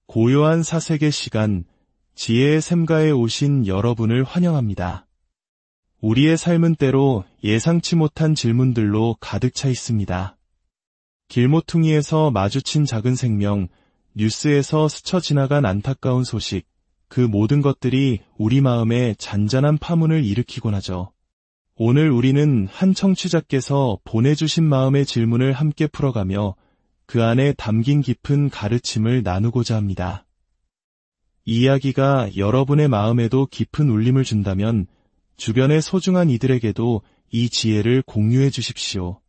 고요한 사색의 시간, 지혜의 샘가에 오신 여러분을 환영합니다. 우리의 삶은 때로 예상치 못한 질문들로 가득 차 있습니다. 길모퉁이에서 마주친 작은 생명, 뉴스에서 스쳐 지나간 안타까운 소식, 그 모든 것들이 우리 마음에 잔잔한 파문을 일으키곤 하죠. 오늘 우리는 한 청취자께서 보내주신 마음의 질문을 함께 풀어가며 그 안에 담긴 깊은 가르침을 나누고자 합니다. 이 이야기가 여러분의 마음에도 깊은 울림을 준다면 주변의 소중한 이들에게도 이 지혜를 공유해 주십시오.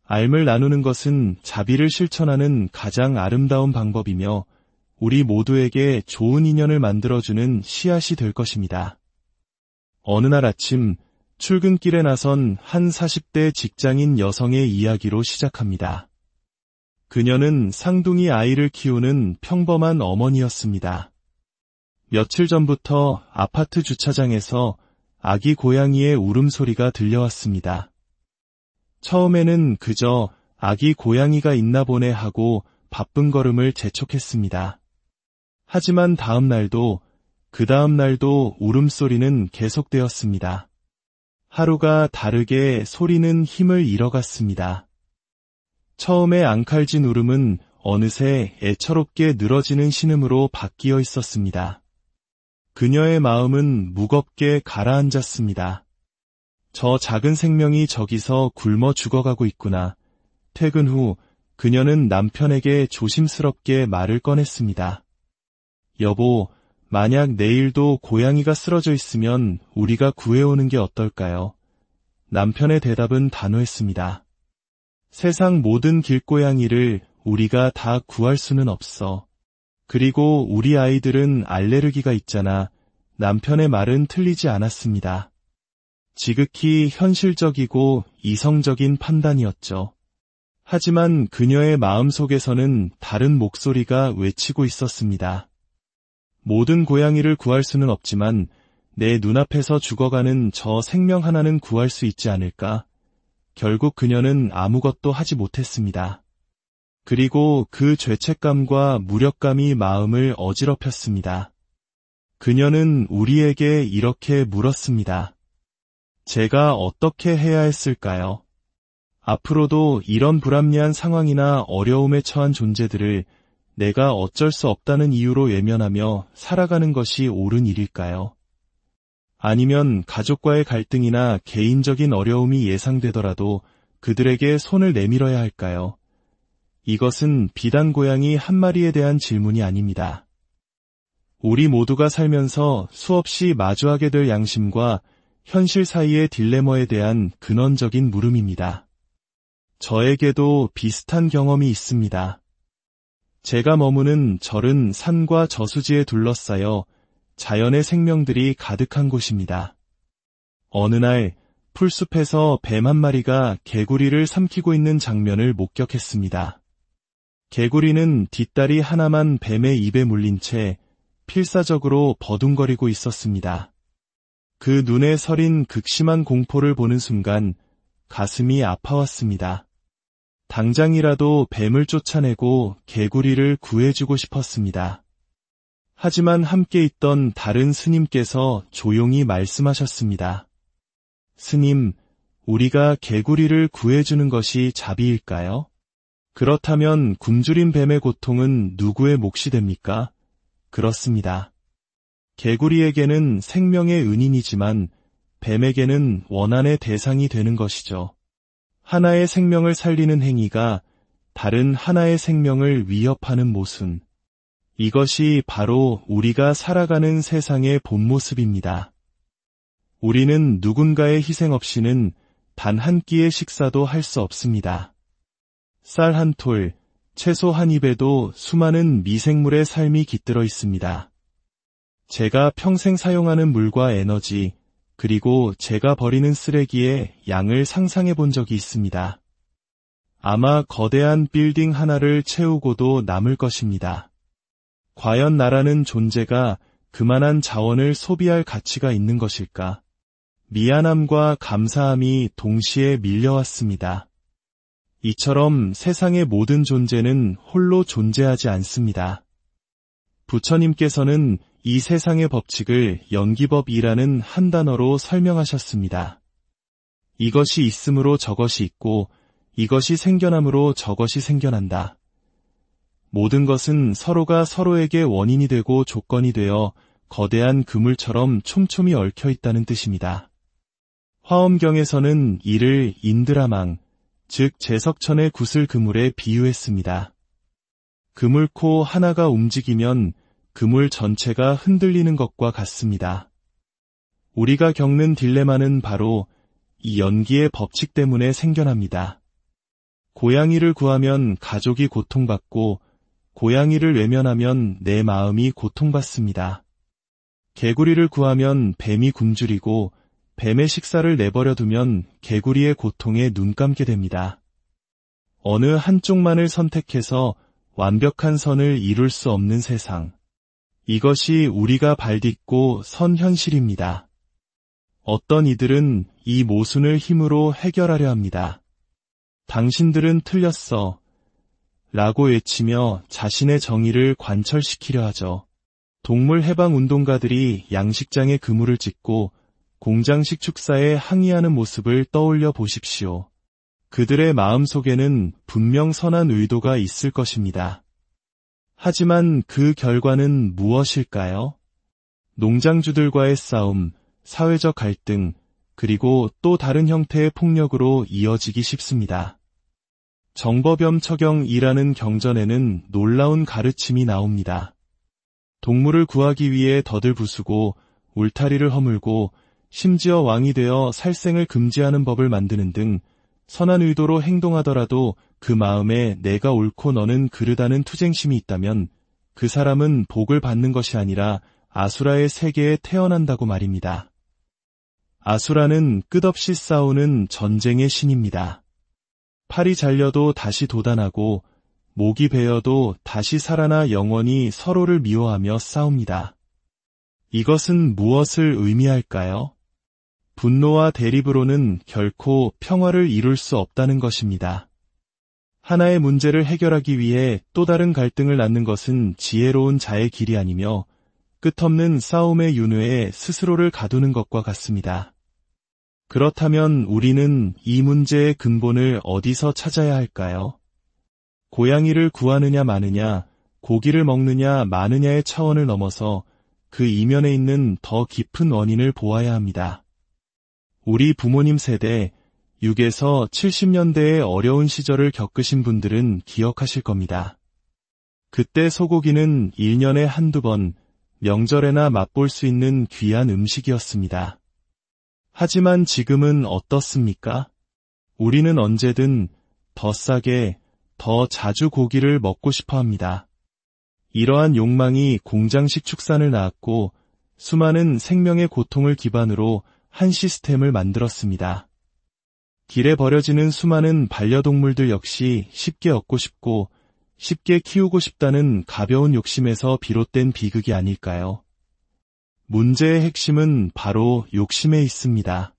알을 나누는 것은 자비를 실천하는 가장 아름다운 방법이며 우리 모두에게 좋은 인연을 만들어주는 씨앗이 될 것입니다. 어느 날 아침 출근길에 나선 한 40대 직장인 여성의 이야기로 시작합니다. 그녀는 쌍둥이 아이를 키우는 평범한 어머니였습니다. 며칠 전부터 아파트 주차장에서 아기 고양이의 울음소리가 들려왔습니다. 처음에는 그저 아기 고양이가 있나 보네 하고 바쁜 걸음을 재촉했습니다. 하지만 그 다음 날도 울음소리는 계속되었습니다. 하루가 다르게 소리는 힘을 잃어갔습니다. 처음에 앙칼진 울음은 어느새 애처롭게 늘어지는 신음으로 바뀌어 있었습니다. 그녀의 마음은 무겁게 가라앉았습니다. 저 작은 생명이 저기서 굶어 죽어가고 있구나. 퇴근 후 그녀는 남편에게 조심스럽게 말을 꺼냈습니다. 여보, 만약 내일도 고양이가 쓰러져 있으면 우리가 구해오는 게 어떨까요? 남편의 대답은 단호했습니다. 세상 모든 길고양이를 우리가 다 구할 수는 없어. 그리고 우리 아이들은 알레르기가 있잖아. 남편의 말은 틀리지 않았습니다. 지극히 현실적이고 이성적인 판단이었죠. 하지만 그녀의 마음속에서는 다른 목소리가 외치고 있었습니다. 모든 고양이를 구할 수는 없지만 내 눈앞에서 죽어가는 저 생명 하나는 구할 수 있지 않을까? 결국 그녀는 아무것도 하지 못했습니다. 그리고 그 죄책감과 무력감이 마음을 어지럽혔습니다. 그녀는 우리에게 이렇게 물었습니다. 제가 어떻게 해야 했을까요? 앞으로도 이런 불합리한 상황이나 어려움에 처한 존재들을 내가 어쩔 수 없다는 이유로 외면하며 살아가는 것이 옳은 일일까요? 아니면 가족과의 갈등이나 개인적인 어려움이 예상되더라도 그들에게 손을 내밀어야 할까요? 이것은 비단 고양이 한 마리에 대한 질문이 아닙니다. 우리 모두가 살면서 수없이 마주하게 될 양심과 현실 사이의 딜레마에 대한 근원적인 물음입니다. 저에게도 비슷한 경험이 있습니다. 제가 머무는 절은 산과 저수지에 둘러싸여 자연의 생명들이 가득한 곳입니다. 어느 날 풀숲에서 뱀 한 마리가 개구리를 삼키고 있는 장면을 목격했습니다. 개구리는 뒷다리 하나만 뱀의 입에 물린 채 필사적으로 버둥거리고 있었습니다. 그 눈에 서린 극심한 공포를 보는 순간 가슴이 아파왔습니다. 당장이라도 뱀을 쫓아내고 개구리를 구해주고 싶었습니다. 하지만 함께 있던 다른 스님께서 조용히 말씀하셨습니다. 스님, 우리가 개구리를 구해주는 것이 자비일까요? 그렇다면 굶주린 뱀의 고통은 누구의 몫이 됩니까? 그렇습니다. 개구리에게는 생명의 은인이지만 뱀에게는 원한의 대상이 되는 것이죠. 하나의 생명을 살리는 행위가 다른 하나의 생명을 위협하는 모순. 이것이 바로 우리가 살아가는 세상의 본 모습입니다. 우리는 누군가의 희생 없이는 단 한 끼의 식사도 할 수 없습니다. 쌀 한 톨, 채소 한 입에도 수많은 미생물의 삶이 깃들어 있습니다. 제가 평생 사용하는 물과 에너지, 그리고 제가 버리는 쓰레기의 양을 상상해 본 적이 있습니다. 아마 거대한 빌딩 하나를 채우고도 남을 것입니다. 과연 나라는 존재가 그만한 자원을 소비할 가치가 있는 것일까? 미안함과 감사함이 동시에 밀려왔습니다. 이처럼 세상의 모든 존재는 홀로 존재하지 않습니다. 부처님께서는 이 세상의 법칙을 연기법이라는 한 단어로 설명하셨습니다. 이것이 있으므로 저것이 있고 이것이 생겨남으로 저것이 생겨난다. 모든 것은 서로가 서로에게 원인이 되고 조건이 되어 거대한 그물처럼 촘촘히 얽혀 있다는 뜻입니다. 화엄경에서는 이를 인드라망, 즉 제석천의 구슬 그물에 비유했습니다. 그물코 하나가 움직이면 그물 전체가 흔들리는 것과 같습니다. 우리가 겪는 딜레마는 바로 이 연기의 법칙 때문에 생겨납니다. 고양이를 구하면 가족이 고통받고 고양이를 외면하면 내 마음이 고통받습니다. 개구리를 구하면 뱀이 굶주리고 뱀의 식사를 내버려 두면 개구리의 고통에 눈 감게 됩니다. 어느 한쪽만을 선택해서 완벽한 선을 이룰 수 없는 세상. 이것이 우리가 발딛고 선 현실입니다. 어떤 이들은 이 모순을 힘으로 해결하려 합니다. 당신들은 틀렸어. 라고 외치며 자신의 정의를 관철시키려 하죠. 동물 해방 운동가들이 양식장에 그물을 찢고 공장식 축사에 항의하는 모습을 떠올려 보십시오. 그들의 마음속에는 분명 선한 의도가 있을 것입니다. 하지만 그 결과는 무엇일까요? 농장주들과의 싸움, 사회적 갈등, 그리고 또 다른 형태의 폭력으로 이어지기 쉽습니다. 정법염처경이라는 경전에는 놀라운 가르침이 나옵니다. 동물을 구하기 위해 덫을 부수고 울타리를 허물고 심지어 왕이 되어 살생을 금지하는 법을 만드는 등 선한 의도로 행동하더라도 그 마음에 내가 옳고 너는 그르다는 투쟁심이 있다면 그 사람은 복을 받는 것이 아니라 아수라의 세계에 태어난다고 말입니다. 아수라는 끝없이 싸우는 전쟁의 신입니다. 팔이 잘려도 다시 도단하고 목이 베어도 다시 살아나 영원히 서로를 미워하며 싸웁니다. 이것은 무엇을 의미할까요? 분노와 대립으로는 결코 평화를 이룰 수 없다는 것입니다. 하나의 문제를 해결하기 위해 또 다른 갈등을 낳는 것은 지혜로운 자의 길이 아니며 끝없는 싸움의 윤회에 스스로를 가두는 것과 같습니다. 그렇다면 우리는 이 문제의 근본을 어디서 찾아야 할까요? 고양이를 구하느냐 마느냐, 고기를 먹느냐 마느냐의 차원을 넘어서 그 이면에 있는 더 깊은 원인을 보아야 합니다. 우리 부모님 세대, 6에서 70년대의 어려운 시절을 겪으신 분들은 기억하실 겁니다. 그때 소고기는 1년에 한두 번, 명절에나 맛볼 수 있는 귀한 음식이었습니다. 하지만 지금은 어떻습니까? 우리는 언제든 더 싸게, 더 자주 고기를 먹고 싶어 합니다. 이러한 욕망이 공장식 축산을 낳았고 수많은 생명의 고통을 기반으로 한 시스템을 만들었습니다. 길에 버려지는 수많은 반려동물들 역시 쉽게 얻고 싶고 쉽게 키우고 싶다는 가벼운 욕심에서 비롯된 비극이 아닐까요? 문제의 핵심은 바로 욕심에 있습니다.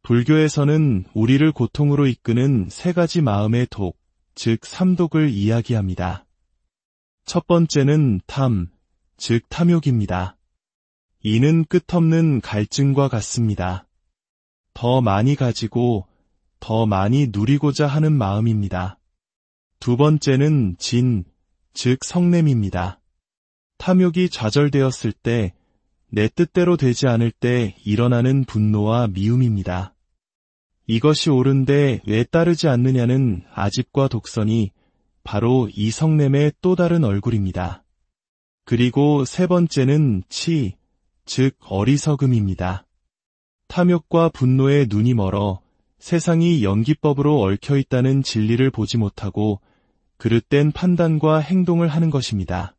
불교에서는 우리를 고통으로 이끄는 세 가지 마음의 독, 즉 삼독을 이야기합니다. 첫 번째는 탐, 즉 탐욕입니다. 이는 끝없는 갈증과 같습니다. 더 많이 가지고 더 많이 누리고자 하는 마음입니다. 두 번째는 진, 즉 성냄입니다. 탐욕이 좌절되었을 때 내 뜻대로 되지 않을 때 일어나는 분노와 미움입니다. 이것이 옳은데 왜 따르지 않느냐는 아집과 독선이 바로 이 성냄의 또 다른 얼굴입니다. 그리고 세 번째는 치, 즉 어리석음입니다. 탐욕과 분노에 눈이 멀어 세상이 연기법으로 얽혀 있다는 진리를 보지 못하고 그릇된 판단과 행동을 하는 것입니다.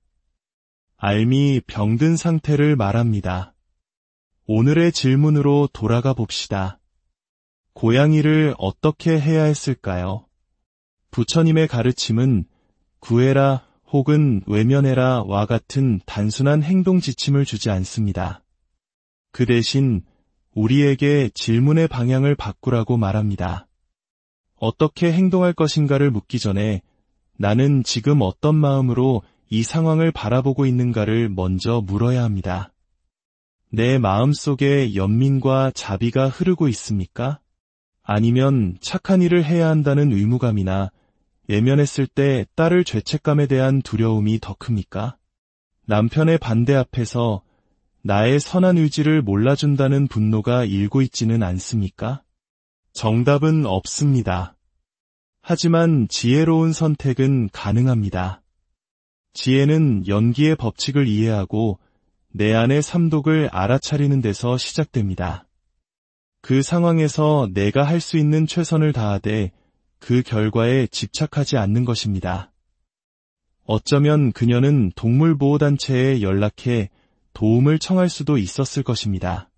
알미 병든 상태를 말합니다. 오늘의 질문으로 돌아가 봅시다. 고양이를 어떻게 해야 했을까요? 부처님의 가르침은 구해라 혹은 외면해라와 같은 단순한 행동 지침을 주지 않습니다. 그 대신 우리에게 질문의 방향을 바꾸라고 말합니다. 어떻게 행동할 것인가를 묻기 전에 나는 지금 어떤 마음으로 이 상황을 바라보고 있는가를 먼저 물어야 합니다. 내 마음속에 연민과 자비가 흐르고 있습니까? 아니면 착한 일을 해야 한다는 의무감이나 외면했을 때 딸을 죄책감에 대한 두려움이 더 큽니까? 남편의 반대 앞에서 나의 선한 의지를 몰라준다는 분노가 일고 있지는 않습니까? 정답은 없습니다. 하지만 지혜로운 선택은 가능합니다. 지혜는 연기의 법칙을 이해하고 내 안의 삼독을 알아차리는 데서 시작됩니다. 그 상황에서 내가 할 수 있는 최선을 다하되 그 결과에 집착하지 않는 것입니다. 어쩌면 그녀는 동물보호단체에 연락해 도움을 청할 수도 있었을 것입니다.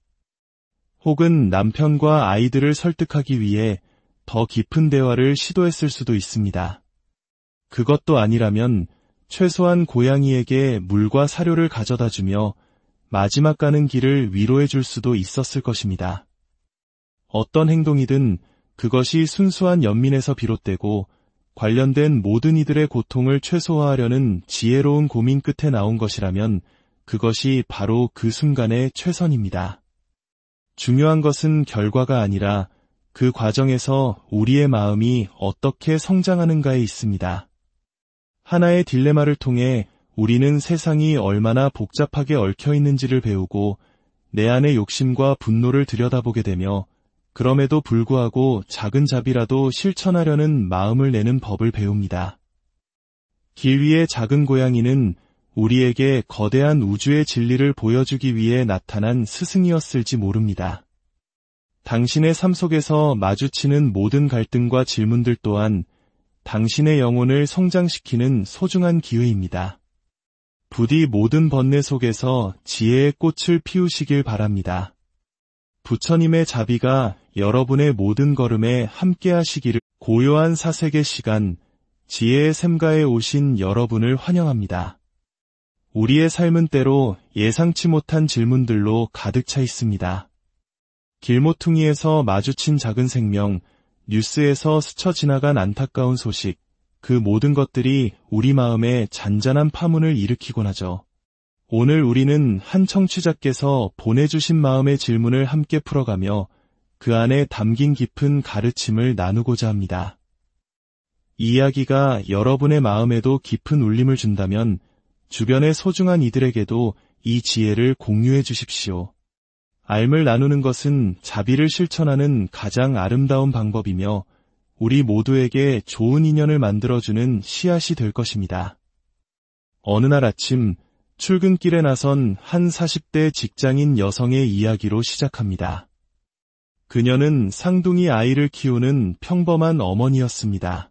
혹은 남편과 아이들을 설득하기 위해 더 깊은 대화를 시도했을 수도 있습니다. 그것도 아니라면 최소한 고양이에게 물과 사료를 가져다 주며 마지막 가는 길을 위로해 줄 수도 있었을 것입니다. 어떤 행동이든 그것이 순수한 연민에서 비롯되고 관련된 모든 이들의 고통을 최소화하려는 지혜로운 고민 끝에 나온 것이라면 그것이 바로 그 순간의 최선입니다. 중요한 것은 결과가 아니라 그 과정에서 우리의 마음이 어떻게 성장하는가에 있습니다. 하나의 딜레마를 통해 우리는 세상이 얼마나 복잡하게 얽혀 있는지를 배우고 내 안의 욕심과 분노를 들여다보게 되며 그럼에도 불구하고 작은 자비라도 실천하려는 마음을 내는 법을 배웁니다. 길 위의 작은 고양이는 우리에게 거대한 우주의 진리를 보여주기 위해 나타난 스승이었을지 모릅니다. 당신의 삶 속에서 마주치는 모든 갈등과 질문들 또한 당신의 영혼을 성장시키는 소중한 기회입니다. 부디 모든 번뇌 속에서 지혜의 꽃을 피우시길 바랍니다. 부처님의 자비가 여러분의 모든 걸음에 함께 하시기를. 고요한 사색의 시간, 지혜의 샘가에 오신 여러분을 환영합니다. 우리의 삶은 때로 예상치 못한 질문들로 가득 차 있습니다. 길모퉁이에서 마주친 작은 생명, 뉴스에서 스쳐 지나간 안타까운 소식, 그 모든 것들이 우리 마음에 잔잔한 파문을 일으키곤 하죠. 오늘 우리는 한 청취자께서 보내주신 마음의 질문을 함께 풀어가며 그 안에 담긴 깊은 가르침을 나누고자 합니다. 이 이야기가 여러분의 마음에도 깊은 울림을 준다면 주변의 소중한 이들에게도 이 지혜를 공유해 주십시오. 알을 나누는 것은 자비를 실천하는 가장 아름다운 방법이며 우리 모두에게 좋은 인연을 만들어주는 씨앗이 될 것입니다. 어느 날 아침 출근길에 나선 한 40대 직장인 여성의 이야기로 시작합니다. 그녀는 쌍둥이 아이를 키우는 평범한 어머니였습니다.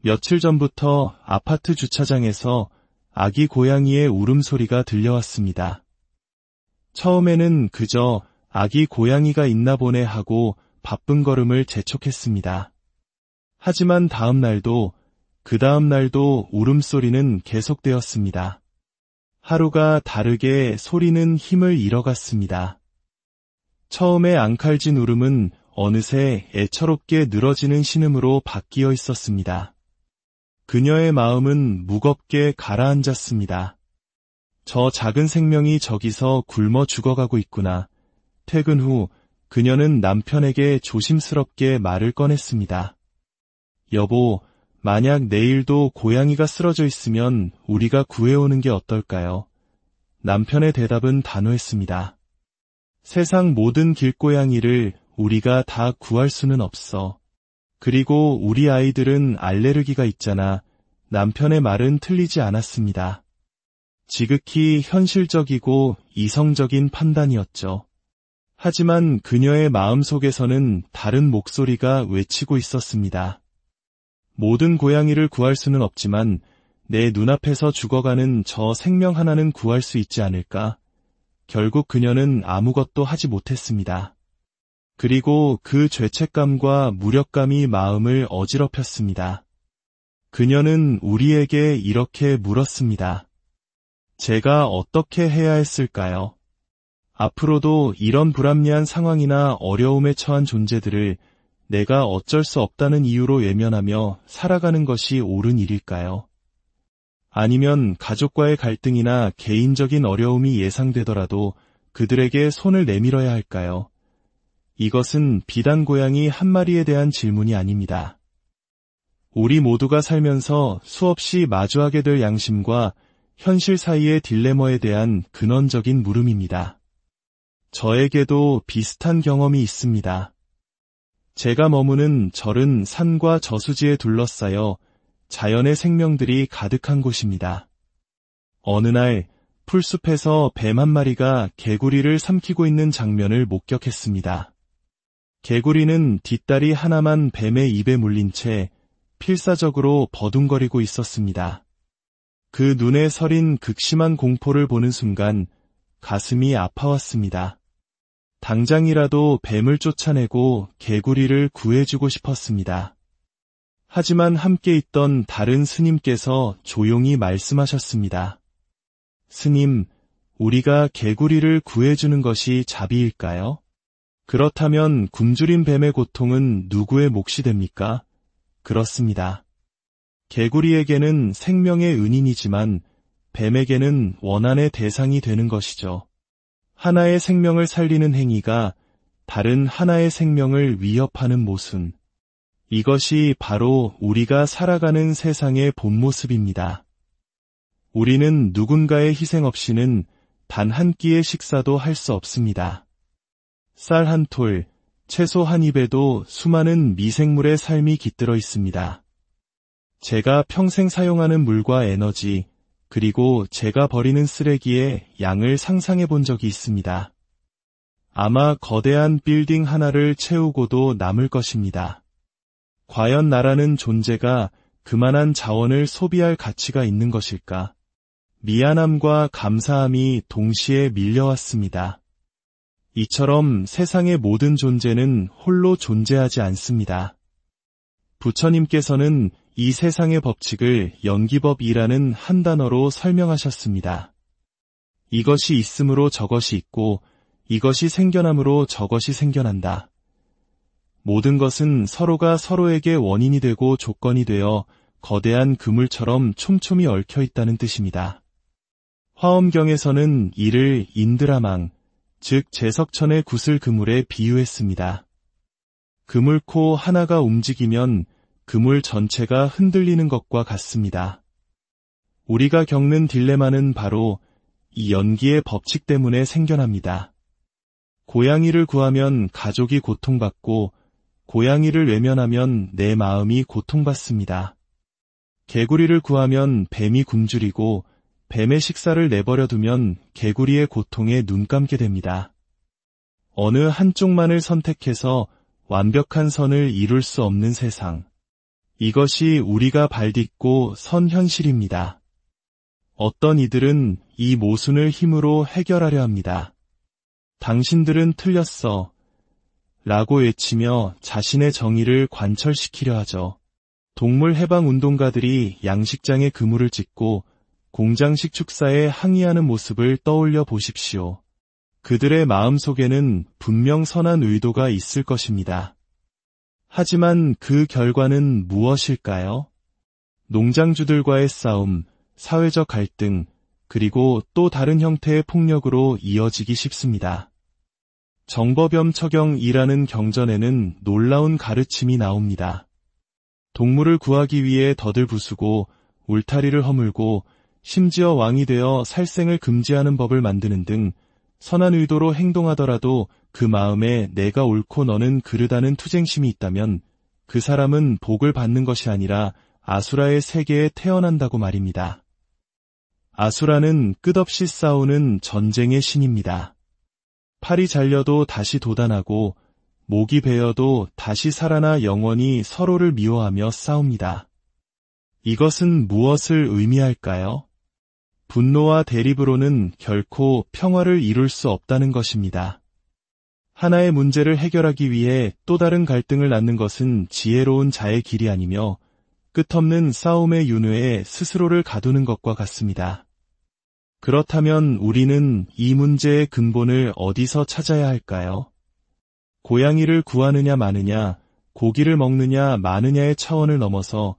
며칠 전부터 아파트 주차장에서 아기 고양이의 울음소리가 들려왔습니다. 처음에는 그저 아기 고양이가 있나 보네 하고 바쁜 걸음을 재촉했습니다. 하지만 다음 날도 그 다음 날도 울음소리는 계속되었습니다. 하루가 다르게 소리는 힘을 잃어갔습니다. 처음에 앙칼진 울음은 어느새 애처롭게 늘어지는 신음으로 바뀌어 있었습니다. 그녀의 마음은 무겁게 가라앉았습니다. 저 작은 생명이 저기서 굶어 죽어가고 있구나. 퇴근 후 그녀는 남편에게 조심스럽게 말을 꺼냈습니다. 여보, 만약 내일도 고양이가 쓰러져 있으면 우리가 구해오는 게 어떨까요? 남편의 대답은 단호했습니다. 세상 모든 길고양이를 우리가 다 구할 수는 없어. 그리고 우리 아이들은 알레르기가 있잖아. 남편의 말은 틀리지 않았습니다. 지극히 현실적이고 이성적인 판단이었죠. 하지만 그녀의 마음속에서는 다른 목소리가 외치고 있었습니다. 모든 고양이를 구할 수는 없지만 내 눈앞에서 죽어가는 저 생명 하나는 구할 수 있지 않을까? 결국 그녀는 아무것도 하지 못했습니다. 그리고 그 죄책감과 무력감이 마음을 어지럽혔습니다. 그녀는 우리에게 이렇게 물었습니다. 제가 어떻게 해야 했을까요? 앞으로도 이런 불합리한 상황이나 어려움에 처한 존재들을 내가 어쩔 수 없다는 이유로 외면하며 살아가는 것이 옳은 일일까요? 아니면 가족과의 갈등이나 개인적인 어려움이 예상되더라도 그들에게 손을 내밀어야 할까요? 이것은 비단 고양이 한 마리에 대한 질문이 아닙니다. 우리 모두가 살면서 수없이 마주하게 될 양심과 현실 사이의 딜레마에 대한 근원적인 물음입니다. 저에게도 비슷한 경험이 있습니다. 제가 머무는 절은 산과 저수지에 둘러싸여 자연의 생명들이 가득한 곳입니다. 어느 날 풀숲에서 뱀 한 마리가 개구리를 삼키고 있는 장면을 목격했습니다. 개구리는 뒷다리 하나만 뱀의 입에 물린 채 필사적으로 버둥거리고 있었습니다. 그 눈에 서린 극심한 공포를 보는 순간 가슴이 아파왔습니다. 당장이라도 뱀을 쫓아내고 개구리를 구해주고 싶었습니다. 하지만 함께 있던 다른 스님께서 조용히 말씀하셨습니다. 스님, 우리가 개구리를 구해주는 것이 자비일까요? 그렇다면 굶주린 뱀의 고통은 누구의 몫이 됩니까? 그렇습니다. 개구리에게는 생명의 은인이지만 뱀에게는 원한의 대상이 되는 것이죠. 하나의 생명을 살리는 행위가 다른 하나의 생명을 위협하는 모순. 이것이 바로 우리가 살아가는 세상의 본 모습입니다. 우리는 누군가의 희생 없이는 단 한 끼의 식사도 할 수 없습니다. 쌀 한 톨, 채소 한 입에도 수많은 미생물의 삶이 깃들어 있습니다. 제가 평생 사용하는 물과 에너지, 그리고 제가 버리는 쓰레기의 양을 상상해 본 적이 있습니다. 아마 거대한 빌딩 하나를 채우고도 남을 것입니다. 과연 나라는 존재가 그만한 자원을 소비할 가치가 있는 것일까? 미안함과 감사함이 동시에 밀려왔습니다. 이처럼 세상의 모든 존재는 홀로 존재하지 않습니다. 부처님께서는 이 세상의 법칙을 연기법이라는 한 단어로 설명하셨습니다. 이것이 있으므로 저것이 있고 이것이 생겨남으로 저것이 생겨난다. 모든 것은 서로가 서로에게 원인이 되고 조건이 되어 거대한 그물처럼 촘촘히 얽혀 있다는 뜻입니다. 화엄경에서는 이를 인드라망, 즉 제석천의 구슬 그물에 비유했습니다. 그물코 하나가 움직이면 그물 전체가 흔들리는 것과 같습니다. 우리가 겪는 딜레마는 바로 이 연기의 법칙 때문에 생겨납니다. 고양이를 구하면 가족이 고통받고 고양이를 외면하면 내 마음이 고통받습니다. 개구리를 구하면 뱀이 굶주리고 뱀의 식사를 내버려 두면 개구리의 고통에 눈 감게 됩니다. 어느 한쪽만을 선택해서 완벽한 선을 이룰 수 없는 세상. 이것이 우리가 발딛고 선 현실입니다. 어떤 이들은 이 모순을 힘으로 해결하려 합니다. 당신들은 틀렸어. 라고 외치며 자신의 정의를 관철시키려 하죠. 동물 해방 운동가들이 양식장에 그물을 짓고 공장식 축사에 항의하는 모습을 떠올려 보십시오. 그들의 마음속에는 분명 선한 의도가 있을 것입니다. 하지만 그 결과는 무엇일까요? 농장주들과의 싸움, 사회적 갈등, 그리고 또 다른 형태의 폭력으로 이어지기 쉽습니다. 정법염처경이라는 경전에는 놀라운 가르침이 나옵니다. 동물을 구하기 위해 덫을 부수고 울타리를 허물고 심지어 왕이 되어 살생을 금지하는 법을 만드는 등 선한 의도로 행동하더라도 그 마음에 내가 옳고 너는 그르다는 투쟁심이 있다면 그 사람은 복을 받는 것이 아니라 아수라의 세계에 태어난다고 말입니다. 아수라는 끝없이 싸우는 전쟁의 신입니다. 팔이 잘려도 다시 돋아나고 목이 베어도 다시 살아나 영원히 서로를 미워하며 싸웁니다. 이것은 무엇을 의미할까요? 분노와 대립으로는 결코 평화를 이룰 수 없다는 것입니다. 하나의 문제를 해결하기 위해 또 다른 갈등을 낳는 것은 지혜로운 자의 길이 아니며 끝없는 싸움의 윤회에 스스로를 가두는 것과 같습니다. 그렇다면 우리는 이 문제의 근본을 어디서 찾아야 할까요? 고양이를 구하느냐 마느냐, 고기를 먹느냐 마느냐의 차원을 넘어서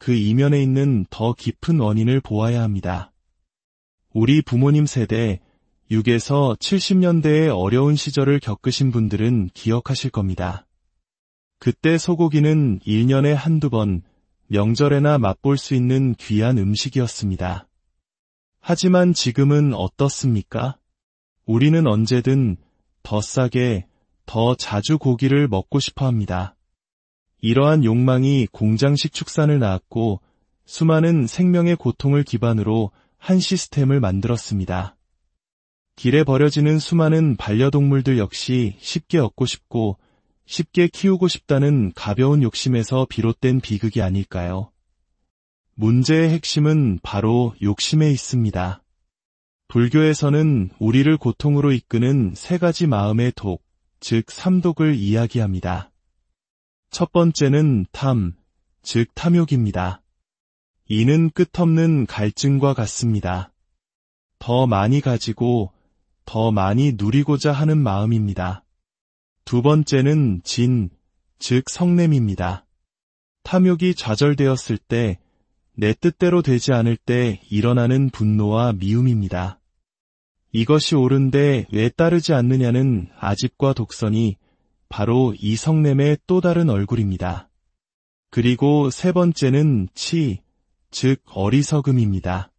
그 이면에 있는 더 깊은 원인을 보아야 합니다. 우리 부모님 세대, 6에서 70년대의 어려운 시절을 겪으신 분들은 기억하실 겁니다. 그때 소고기는 1년에 한두 번, 명절에나 맛볼 수 있는 귀한 음식이었습니다. 하지만 지금은 어떻습니까? 우리는 언제든 더 싸게, 더 자주 고기를 먹고 싶어 합니다. 이러한 욕망이 공장식 축산을 낳았고 수많은 생명의 고통을 기반으로 한 시스템을 만들었습니다. 길에 버려지는 수많은 반려동물들 역시 쉽게 얻고 싶고 쉽게 키우고 싶다는 가벼운 욕심에서 비롯된 비극이 아닐까요? 문제의 핵심은 바로 욕심에 있습니다. 불교에서는 우리를 고통으로 이끄는 세 가지 마음의 독, 즉 삼독을 이야기합니다. 첫 번째는 탐, 즉 탐욕입니다. 이는 끝없는 갈증과 같습니다. 더 많이 가지고 더 많이 누리고자 하는 마음입니다. 두 번째는 진, 즉 성냄입니다. 탐욕이 좌절되었을 때, 내 뜻대로 되지 않을 때 일어나는 분노와 미움입니다. 이것이 옳은데 왜 따르지 않느냐는 아집과 독선이 바로 이 성냄의 또 다른 얼굴입니다. 그리고 세 번째는 치, 즉 어리석음입니다.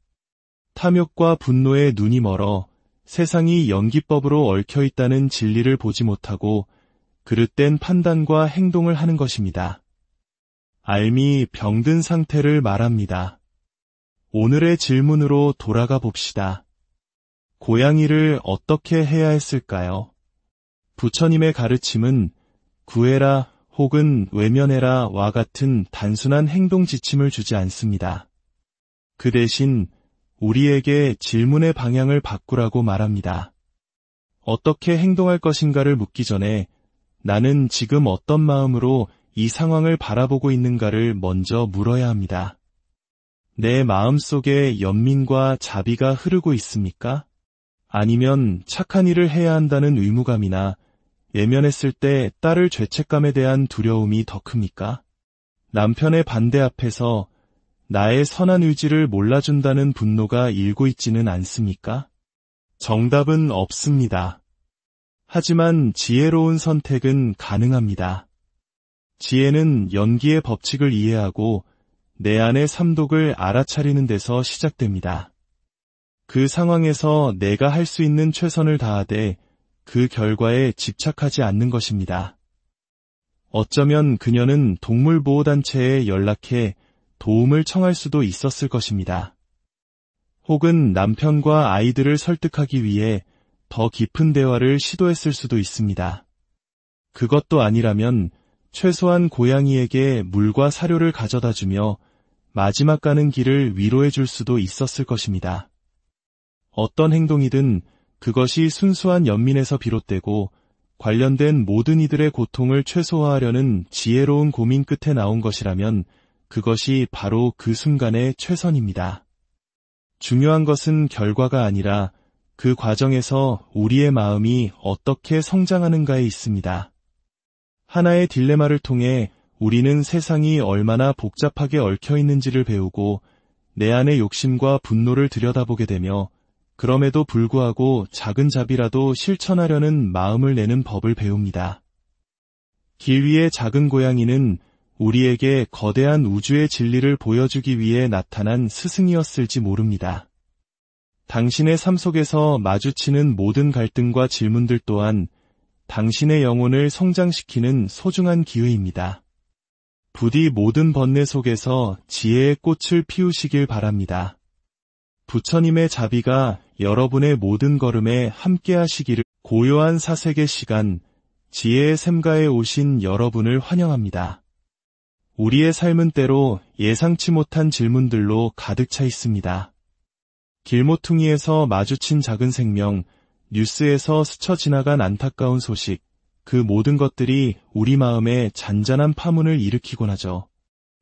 탐욕과 분노에 눈이 멀어 세상이 연기법으로 얽혀있다는 진리를 보지 못하고 그릇된 판단과 행동을 하는 것입니다. 알미 병든 상태를 말합니다. 오늘의 질문으로 돌아가 봅시다. 고양이를 어떻게 해야 했을까요? 부처님의 가르침은 구해라 혹은 외면해라와 같은 단순한 행동 지침을 주지 않습니다. 그 대신 우리에게 질문의 방향을 바꾸라고 말합니다. 어떻게 행동할 것인가를 묻기 전에 나는 지금 어떤 마음으로 이 상황을 바라보고 있는가를 먼저 물어야 합니다. 내 마음 속에 연민과 자비가 흐르고 있습니까? 아니면 착한 일을 해야 한다는 의무감이나 예면했을 때 딸을 죄책감에 대한 두려움이 더 큽니까? 남편의 반대 앞에서 나의 선한 의지를 몰라준다는 분노가 일고 있지는 않습니까? 정답은 없습니다. 하지만 지혜로운 선택은 가능합니다. 지혜는 연기의 법칙을 이해하고 내 안의 삼독을 알아차리는 데서 시작됩니다. 그 상황에서 내가 할 수 있는 최선을 다하되 그 결과에 집착하지 않는 것입니다. 어쩌면 그녀는 동물보호단체에 연락해 도움을 청할 수도 있었을 것입니다. 혹은 남편과 아이들을 설득하기 위해 더 깊은 대화를 시도했을 수도 있습니다. 그것도 아니라면 최소한 고양이에게 물과 사료를 가져다 주며 마지막 가는 길을 위로해 줄 수도 있었을 것입니다. 어떤 행동이든 그것이 순수한 연민에서 비롯되고 관련된 모든 이들의 고통을 최소화하려는 지혜로운 고민 끝에 나온 것이라면 그것이 바로 그 순간의 최선입니다. 중요한 것은 결과가 아니라 그 과정에서 우리의 마음이 어떻게 성장하는가에 있습니다. 하나의 딜레마를 통해 우리는 세상이 얼마나 복잡하게 얽혀 있는지를 배우고 내 안의 욕심과 분노를 들여다보게 되며 그럼에도 불구하고 작은 자비라도 실천하려는 마음을 내는 법을 배웁니다. 길 위의 작은 고양이는 우리에게 거대한 우주의 진리를 보여주기 위해 나타난 스승이었을지 모릅니다. 당신의 삶 속에서 마주치는 모든 갈등과 질문들 또한 당신의 영혼을 성장시키는 소중한 기회입니다. 부디 모든 번뇌 속에서 지혜의 꽃을 피우시길 바랍니다. 부처님의 자비가 여러분의 모든 걸음에 함께하시기를. 고요한 사색의 시간, 지혜의 샘가에 오신 여러분을 환영합니다. 우리의 삶은 때로 예상치 못한 질문들로 가득 차 있습니다. 길모퉁이에서 마주친 작은 생명, 뉴스에서 스쳐 지나간 안타까운 소식, 그 모든 것들이 우리 마음에 잔잔한 파문을 일으키곤 하죠.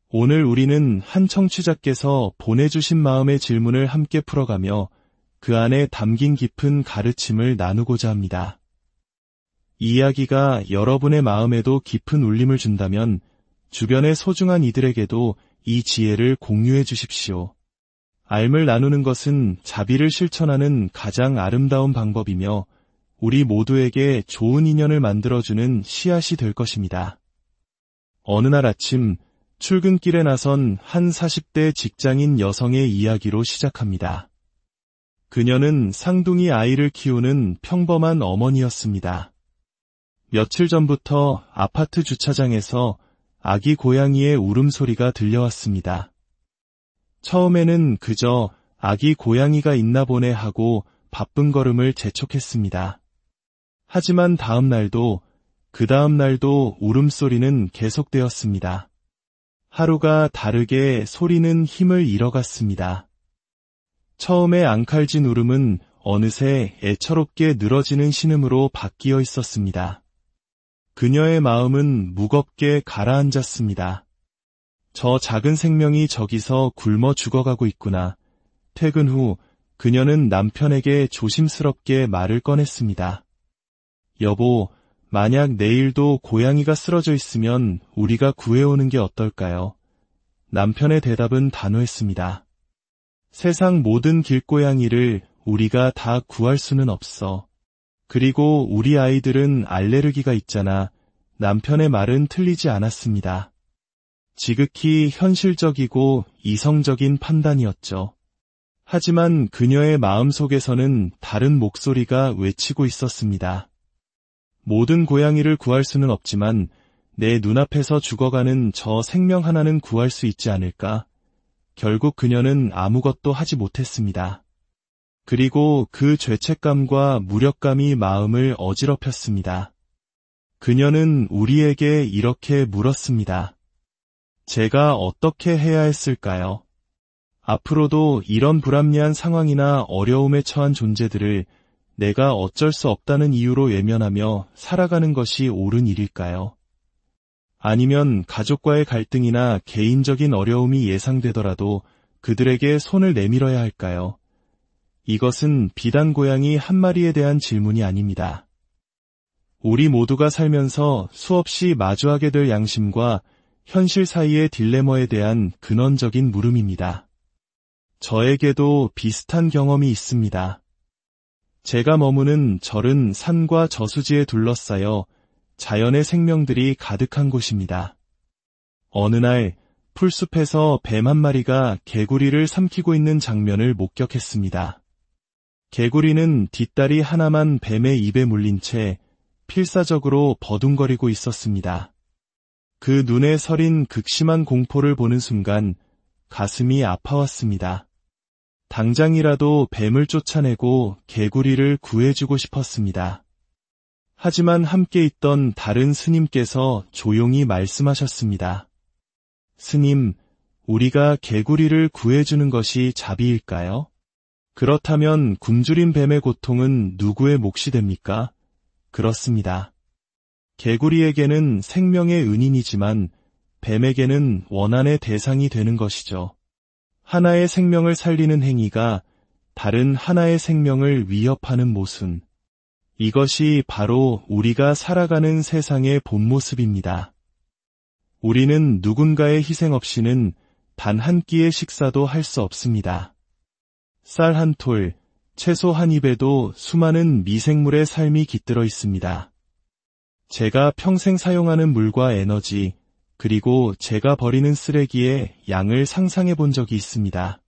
오늘 우리는 한 청취자께서 보내주신 마음의 질문을 함께 풀어가며 그 안에 담긴 깊은 가르침을 나누고자 합니다. 이 이야기가 여러분의 마음에도 깊은 울림을 준다면 주변의 소중한 이들에게도 이 지혜를 공유해 주십시오. 알을 나누는 것은 자비를 실천하는 가장 아름다운 방법이며 우리 모두에게 좋은 인연을 만들어주는 씨앗이 될 것입니다. 어느 날 아침 출근길에 나선 한 40대 직장인 여성의 이야기로 시작합니다. 그녀는 쌍둥이 아이를 키우는 평범한 어머니였습니다. 며칠 전부터 아파트 주차장에서 아기 고양이의 울음소리가 들려왔습니다. 처음에는 그저 아기 고양이가 있나 보네 하고 바쁜 걸음을 재촉했습니다. 하지만 다음 날도 그 다음 날도 울음소리는 계속되었습니다. 하루가 다르게 소리는 힘을 잃어갔습니다. 처음에 앙칼진 울음은 어느새 애처롭게 늘어지는 신음으로 바뀌어 있었습니다. 그녀의 마음은 무겁게 가라앉았습니다. 저 작은 생명이 저기서 굶어 죽어가고 있구나. 퇴근 후 그녀는 남편에게 조심스럽게 말을 꺼냈습니다. 여보, 만약 내일도 고양이가 쓰러져 있으면 우리가 구해오는 게 어떨까요? 남편의 대답은 단호했습니다. 세상 모든 길고양이를 우리가 다 구할 수는 없어. 그리고 우리 아이들은 알레르기가 있잖아. 남편의 말은 틀리지 않았습니다. 지극히 현실적이고 이성적인 판단이었죠. 하지만 그녀의 마음속에서는 다른 목소리가 외치고 있었습니다. 모든 고양이를 구할 수는 없지만 내 눈앞에서 죽어가는 저 생명 하나는 구할 수 있지 않을까? 결국 그녀는 아무것도 하지 못했습니다. 그리고 그 죄책감과 무력감이 마음을 어지럽혔습니다. 그녀는 우리에게 이렇게 물었습니다. 제가 어떻게 해야 했을까요? 앞으로도 이런 불합리한 상황이나 어려움에 처한 존재들을 내가 어쩔 수 없다는 이유로 외면하며 살아가는 것이 옳은 일일까요? 아니면 가족과의 갈등이나 개인적인 어려움이 예상되더라도 그들에게 손을 내밀어야 할까요? 이것은 비단 고양이 한 마리에 대한 질문이 아닙니다. 우리 모두가 살면서 수없이 마주하게 될 양심과 현실 사이의 딜레마에 대한 근원적인 물음입니다. 저에게도 비슷한 경험이 있습니다. 제가 머무는 절은 산과 저수지에 둘러싸여 자연의 생명들이 가득한 곳입니다. 어느 날 풀숲에서 뱀 한 마리가 개구리를 삼키고 있는 장면을 목격했습니다. 개구리는 뒷다리 하나만 뱀의 입에 물린 채 필사적으로 버둥거리고 있었습니다. 그 눈에 서린 극심한 공포를 보는 순간 가슴이 아파왔습니다. 당장이라도 뱀을 쫓아내고 개구리를 구해주고 싶었습니다. 하지만 함께 있던 다른 스님께서 조용히 말씀하셨습니다. 스님, 우리가 개구리를 구해주는 것이 자비일까요? 그렇다면 굶주린 뱀의 고통은 누구의 몫이 됩니까? 그렇습니다. 개구리에게는 생명의 은인이지만 뱀에게는 원한의 대상이 되는 것이죠. 하나의 생명을 살리는 행위가 다른 하나의 생명을 위협하는 모순. 이것이 바로 우리가 살아가는 세상의 본 모습입니다. 우리는 누군가의 희생 없이는 단 한 끼의 식사도 할 수 없습니다. 쌀 한 톨, 채소 한 입에도 수많은 미생물의 삶이 깃들어 있습니다. 제가 평생 사용하는 물과 에너지, 그리고 제가 버리는 쓰레기의 양을 상상해 본 적이 있습니다.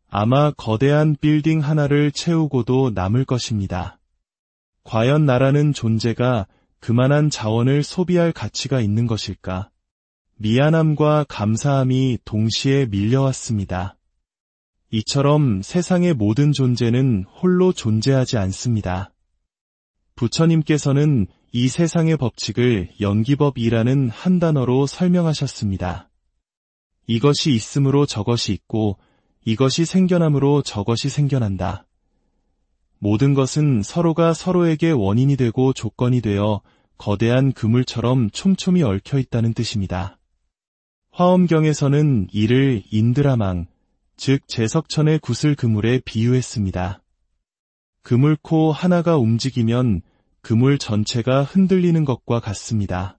아마 거대한 빌딩 하나를 채우고도 남을 것입니다. 과연 나라는 존재가 그만한 자원을 소비할 가치가 있는 것일까? 미안함과 감사함이 동시에 밀려왔습니다. 이처럼 세상의 모든 존재는 홀로 존재하지 않습니다. 부처님께서는 이 세상의 법칙을 연기법이라는 한 단어로 설명하셨습니다. 이것이 있으므로 저것이 있고 이것이 생겨남으로 저것이 생겨난다. 모든 것은 서로가 서로에게 원인이 되고 조건이 되어 거대한 그물처럼 촘촘히 얽혀 있다는 뜻입니다. 화엄경에서는 이를 인드라망, 즉 제석천의 구슬 그물에 비유했습니다. 그물코 하나가 움직이면 그물 전체가 흔들리는 것과 같습니다.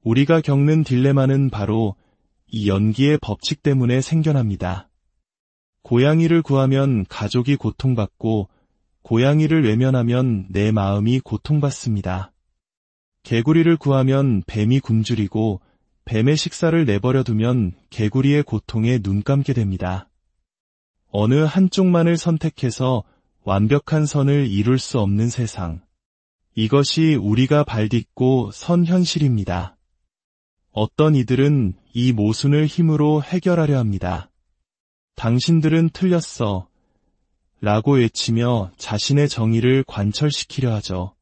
우리가 겪는 딜레마는 바로 이 연기의 법칙 때문에 생겨납니다. 고양이를 구하면 가족이 고통받고 고양이를 외면하면 내 마음이 고통받습니다. 개구리를 구하면 뱀이 굶주리고 뱀의 식사를 내버려 두면 개구리의 고통에 눈 감게 됩니다. 어느 한쪽만을 선택해서 완벽한 선을 이룰 수 없는 세상. 이것이 우리가 발딛고 선 현실입니다. 어떤 이들은 이 모순을 힘으로 해결하려 합니다. 당신들은 틀렸어. 라고 외치며 자신의 정의를 관철시키려 하죠.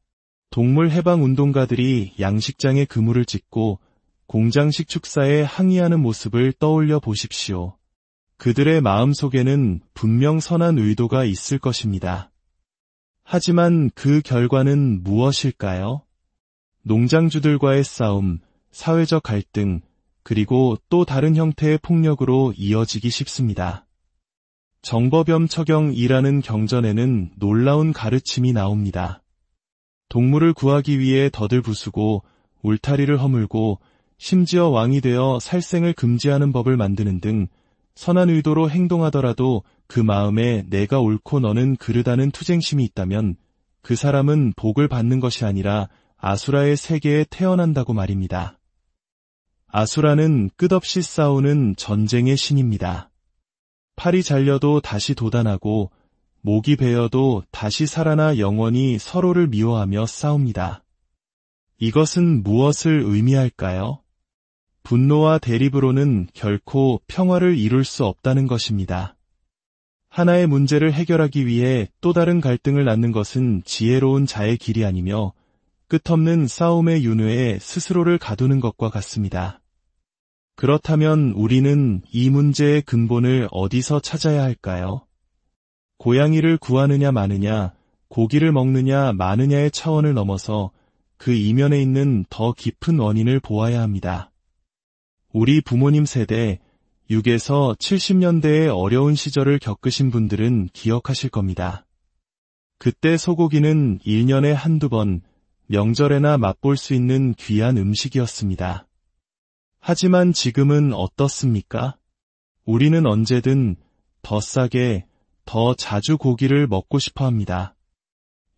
동물 해방 운동가들이 양식장에 그물을 찢고 공장식 축사에 항의하는 모습을 떠올려 보십시오. 그들의 마음속에는 분명 선한 의도가 있을 것입니다. 하지만 그 결과는 무엇일까요? 농장주들과의 싸움, 사회적 갈등, 그리고 또 다른 형태의 폭력으로 이어지기 쉽습니다. 정법염처경이라는 경전에는 놀라운 가르침이 나옵니다. 동물을 구하기 위해 덫을 부수고 울타리를 허물고 심지어 왕이 되어 살생을 금지하는 법을 만드는 등 선한 의도로 행동하더라도 그 마음에 내가 옳고 너는 그르다는 투쟁심이 있다면 그 사람은 복을 받는 것이 아니라 아수라의 세계에 태어난다고 말입니다. 아수라는 끝없이 싸우는 전쟁의 신입니다. 팔이 잘려도 다시 돋아나고 목이 베어도 다시 살아나 영원히 서로를 미워하며 싸웁니다. 이것은 무엇을 의미할까요? 분노와 대립으로는 결코 평화를 이룰 수 없다는 것입니다. 하나의 문제를 해결하기 위해 또 다른 갈등을 낳는 것은 지혜로운 자의 길이 아니며 끝없는 싸움의 윤회에 스스로를 가두는 것과 같습니다. 그렇다면 우리는 이 문제의 근본을 어디서 찾아야 할까요? 고양이를 구하느냐 마느냐, 고기를 먹느냐 마느냐의 차원을 넘어서 그 이면에 있는 더 깊은 원인을 보아야 합니다. 우리 부모님 세대, 6에서 70년대의 어려운 시절을 겪으신 분들은 기억하실 겁니다. 그때 소고기는 1년에 한두 번, 명절에나 맛볼 수 있는 귀한 음식이었습니다. 하지만 지금은 어떻습니까? 우리는 언제든 더 싸게, 더 자주 고기를 먹고 싶어 합니다.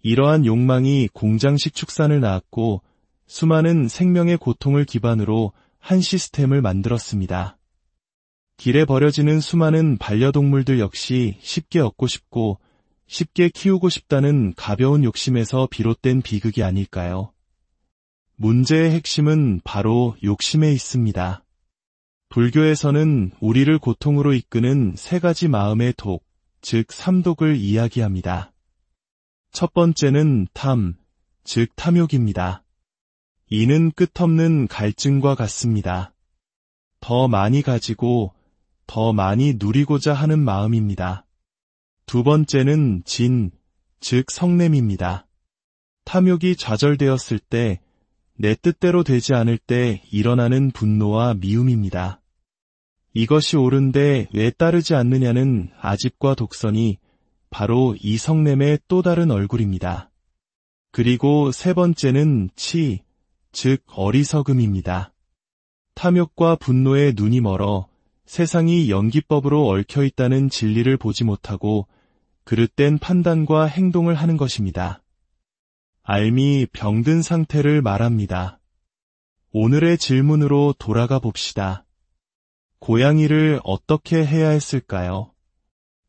이러한 욕망이 공장식 축산을 낳았고 수많은 생명의 고통을 기반으로 한 시스템을 만들었습니다. 길에 버려지는 수많은 반려동물들 역시 쉽게 얻고 싶고 쉽게 키우고 싶다는 가벼운 욕심에서 비롯된 비극이 아닐까요? 문제의 핵심은 바로 욕심에 있습니다. 불교에서는 우리를 고통으로 이끄는 세 가지 마음의 독, 즉 삼독을 이야기합니다. 첫 번째는 탐, 즉 탐욕입니다. 이는 끝없는 갈증과 같습니다. 더 많이 가지고 더 많이 누리고자 하는 마음입니다. 두 번째는 진, 즉 성냄입니다. 탐욕이 좌절되었을 때, 내 뜻대로 되지 않을 때 일어나는 분노와 미움입니다. 이것이 옳은데 왜 따르지 않느냐는 아집과 독선이 바로 이 성냄의 또 다른 얼굴입니다. 그리고 세 번째는 치, 즉 어리석음입니다. 탐욕과 분노에 눈이 멀어 세상이 연기법으로 얽혀있다는 진리를 보지 못하고 그릇된 판단과 행동을 하는 것입니다. 알미 병든 상태를 말합니다. 오늘의 질문으로 돌아가 봅시다. 고양이를 어떻게 해야 했을까요?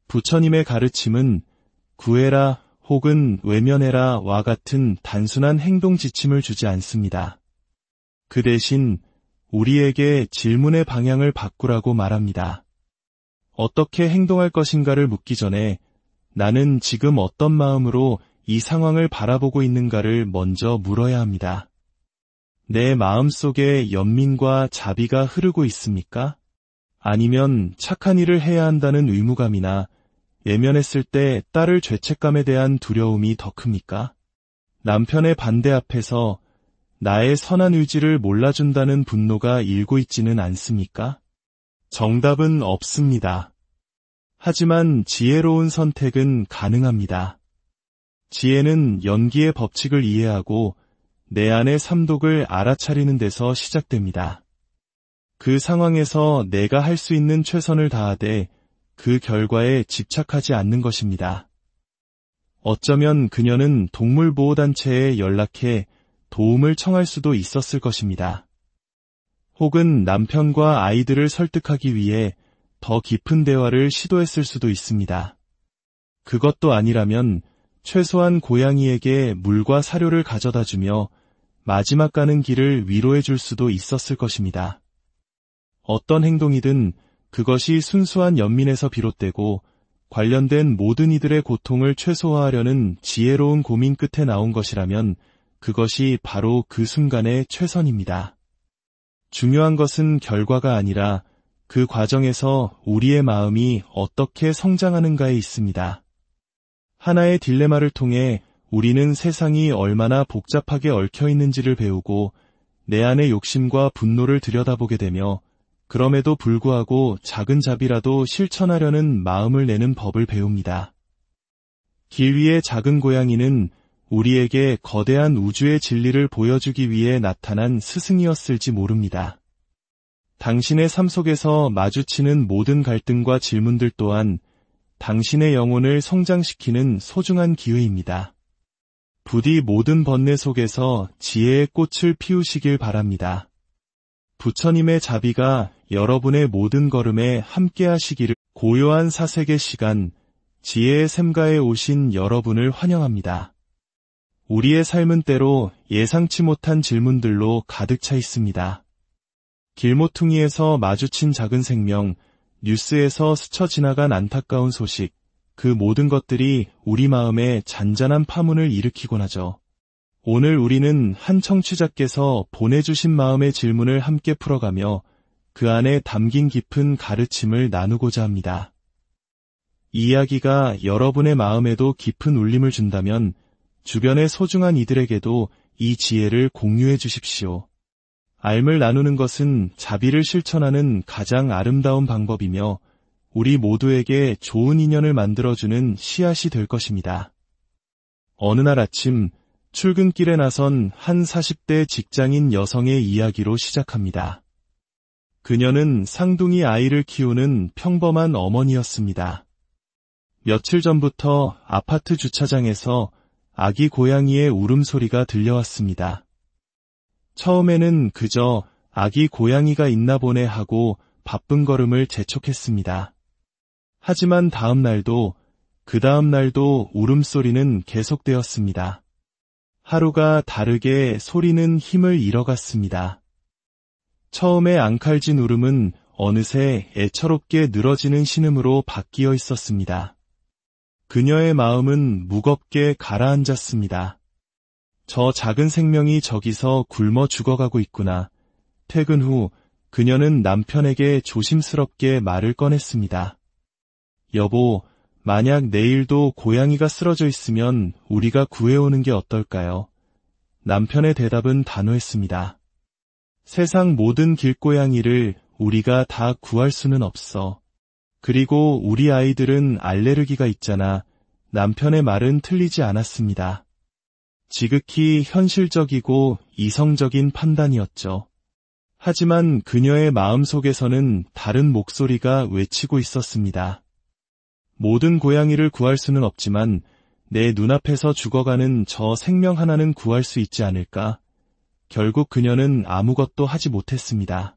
부처님의 가르침은 구해라 혹은 외면해라와 같은 단순한 행동 지침을 주지 않습니다. 그 대신 우리에게 질문의 방향을 바꾸라고 말합니다. 어떻게 행동할 것인가를 묻기 전에 나는 지금 어떤 마음으로 이 상황을 바라보고 있는가를 먼저 물어야 합니다. 내 마음속에 연민과 자비가 흐르고 있습니까? 아니면 착한 일을 해야 한다는 의무감이나 예면했을 때 딸을 죄책감에 대한 두려움이 더 큽니까? 남편의 반대 앞에서 나의 선한 의지를 몰라준다는 분노가 일고 있지는 않습니까? 정답은 없습니다. 하지만 지혜로운 선택은 가능합니다. 지혜는 연기의 법칙을 이해하고 내 안의 삼독을 알아차리는 데서 시작됩니다. 그 상황에서 내가 할 수 있는 최선을 다하되 그 결과에 집착하지 않는 것입니다. 어쩌면 그녀는 동물보호단체에 연락해 도움을 청할 수도 있었을 것입니다. 혹은 남편과 아이들을 설득하기 위해 더 깊은 대화를 시도했을 수도 있습니다. 그것도 아니라면 최소한 고양이에게 물과 사료를 가져다 주며 마지막 가는 길을 위로해 줄 수도 있었을 것입니다. 어떤 행동이든 그것이 순수한 연민에서 비롯되고 관련된 모든 이들의 고통을 최소화하려는 지혜로운 고민 끝에 나온 것이라면 그것이 바로 그 순간의 최선입니다. 중요한 것은 결과가 아니라 그 과정에서 우리의 마음이 어떻게 성장하는가에 있습니다. 하나의 딜레마를 통해 우리는 세상이 얼마나 복잡하게 얽혀 있는지를 배우고 내 안의 욕심과 분노를 들여다보게 되며 그럼에도 불구하고 작은 자비라도 실천하려는 마음을 내는 법을 배웁니다. 길 위의 작은 고양이는 우리에게 거대한 우주의 진리를 보여주기 위해 나타난 스승이었을지 모릅니다. 당신의 삶 속에서 마주치는 모든 갈등과 질문들 또한 당신의 영혼을 성장시키는 소중한 기회입니다. 부디 모든 번뇌 속에서 지혜의 꽃을 피우시길 바랍니다. 부처님의 자비가 여러분의 모든 걸음에 함께 하시기를. 고요한 사색의 시간, 지혜의 샘가에 오신 여러분을 환영합니다. 우리의 삶은 때로 예상치 못한 질문들로 가득 차 있습니다. 길모퉁이에서 마주친 작은 생명, 뉴스에서 스쳐 지나간 안타까운 소식, 그 모든 것들이 우리 마음에 잔잔한 파문을 일으키곤 하죠. 오늘 우리는 한 청취자께서 보내주신 마음의 질문을 함께 풀어가며 그 안에 담긴 깊은 가르침을 나누고자 합니다. 이 이야기가 여러분의 마음에도 깊은 울림을 준다면 주변의 소중한 이들에게도 이 지혜를 공유해 주십시오. 알을 나누는 것은 자비를 실천하는 가장 아름다운 방법이며 우리 모두에게 좋은 인연을 만들어주는 씨앗이 될 것입니다. 어느 날 아침 출근길에 나선 한 40대 직장인 여성의 이야기로 시작합니다. 그녀는 쌍둥이 아이를 키우는 평범한 어머니였습니다. 며칠 전부터 아파트 주차장에서 아기 고양이의 울음소리가 들려왔습니다. 처음에는 그저 아기 고양이가 있나 보네 하고 바쁜 걸음을 재촉했습니다. 하지만 그 다음 날도 울음소리는 계속되었습니다. 하루가 다르게 소리는 힘을 잃어갔습니다. 처음에 앙칼진 울음은 어느새 애처롭게 늘어지는 신음으로 바뀌어 있었습니다. 그녀의 마음은 무겁게 가라앉았습니다. 저 작은 생명이 저기서 굶어 죽어가고 있구나. 퇴근 후 그녀는 남편에게 조심스럽게 말을 꺼냈습니다. 여보, 만약 내일도 고양이가 쓰러져 있으면 우리가 구해오는 게 어떨까요? 남편의 대답은 단호했습니다. 세상 모든 길고양이를 우리가 다 구할 수는 없어. 그리고 우리 아이들은 알레르기가 있잖아. 남편의 말은 틀리지 않았습니다. 지극히 현실적이고 이성적인 판단이었죠. 하지만 그녀의 마음속에서는 다른 목소리가 외치고 있었습니다. 모든 고양이를 구할 수는 없지만 내 눈앞에서 죽어가는 저 생명 하나는 구할 수 있지 않을까? 결국 그녀는 아무것도 하지 못했습니다.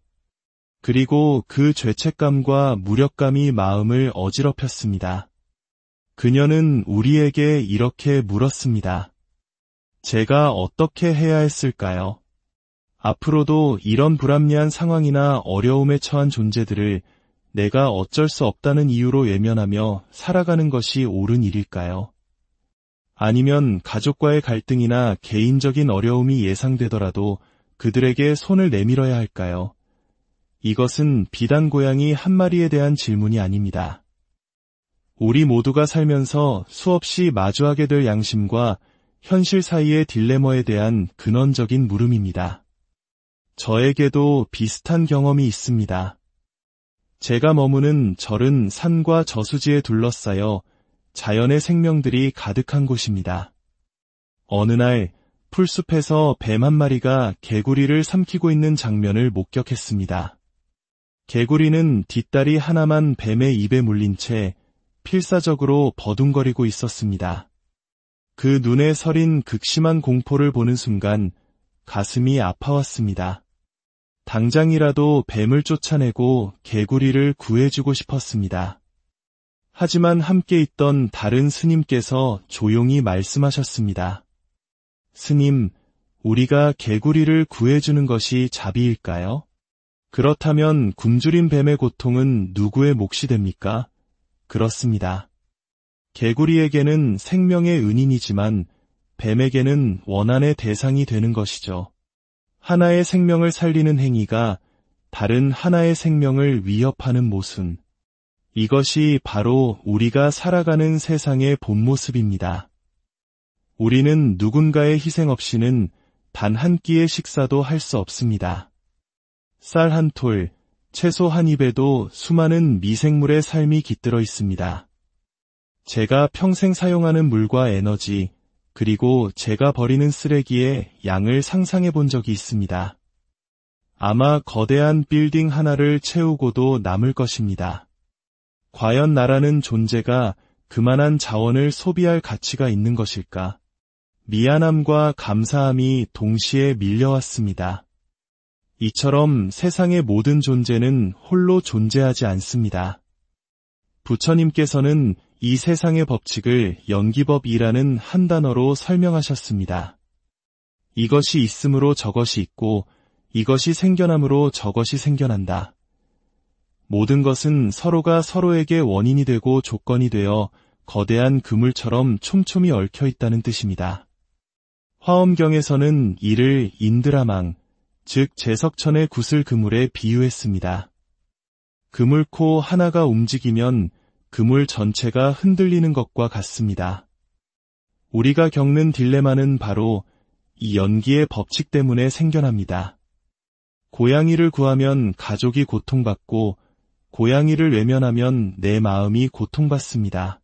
그리고 그 죄책감과 무력감이 마음을 어지럽혔습니다. 그녀는 우리에게 이렇게 물었습니다. 제가 어떻게 해야 했을까요? 앞으로도 이런 불합리한 상황이나 어려움에 처한 존재들을 내가 어쩔 수 없다는 이유로 외면하며 살아가는 것이 옳은 일일까요? 아니면 가족과의 갈등이나 개인적인 어려움이 예상되더라도 그들에게 손을 내밀어야 할까요? 이것은 비단 고양이 한 마리에 대한 질문이 아닙니다. 우리 모두가 살면서 수없이 마주하게 될 양심과 현실 사이의 딜레마에 대한 근원적인 물음입니다. 저에게도 비슷한 경험이 있습니다. 제가 머무는 절은 산과 저수지에 둘러싸여 자연의 생명들이 가득한 곳입니다. 어느 날 풀숲에서 뱀 한 마리가 개구리를 삼키고 있는 장면을 목격했습니다. 개구리는 뒷다리 하나만 뱀의 입에 물린 채 필사적으로 버둥거리고 있었습니다. 그 눈에 서린 극심한 공포를 보는 순간 가슴이 아파왔습니다. 당장이라도 뱀을 쫓아내고 개구리를 구해주고 싶었습니다. 하지만 함께 있던 다른 스님께서 조용히 말씀하셨습니다. 스님, 우리가 개구리를 구해주는 것이 자비일까요? 그렇다면 굶주린 뱀의 고통은 누구의 몫이 됩니까? 그렇습니다. 개구리에게는 생명의 은인이지만 뱀에게는 원한의 대상이 되는 것이죠. 하나의 생명을 살리는 행위가 다른 하나의 생명을 위협하는 모순. 이것이 바로 우리가 살아가는 세상의 본 모습입니다. 우리는 누군가의 희생 없이는 단 한 끼의 식사도 할 수 없습니다. 쌀 한 톨, 채소 한 입에도 수많은 미생물의 삶이 깃들어 있습니다. 제가 평생 사용하는 물과 에너지, 그리고 제가 버리는 쓰레기의 양을 상상해 본 적이 있습니다. 아마 거대한 빌딩 하나를 채우고도 남을 것입니다. 과연 나라는 존재가 그만한 자원을 소비할 가치가 있는 것일까? 미안함과 감사함이 동시에 밀려왔습니다. 이처럼 세상의 모든 존재는 홀로 존재하지 않습니다. 부처님께서는 이 세상의 법칙을 연기법이라는 한 단어로 설명하셨습니다. 이것이 있으므로 저것이 있고 이것이 생겨남으로 저것이 생겨난다. 모든 것은 서로가 서로에게 원인이 되고 조건이 되어 거대한 그물처럼 촘촘히 얽혀 있다는 뜻입니다. 화엄경에서는 이를 인드라망, 즉 제석천의 구슬 그물에 비유했습니다. 그물코 하나가 움직이면 그물 전체가 흔들리는 것과 같습니다. 우리가 겪는 딜레마는 바로 이 연기의 법칙 때문에 생겨납니다. 고양이를 구하면 가족이 고통받고 고양이를 외면하면 내 마음이 고통받습니다.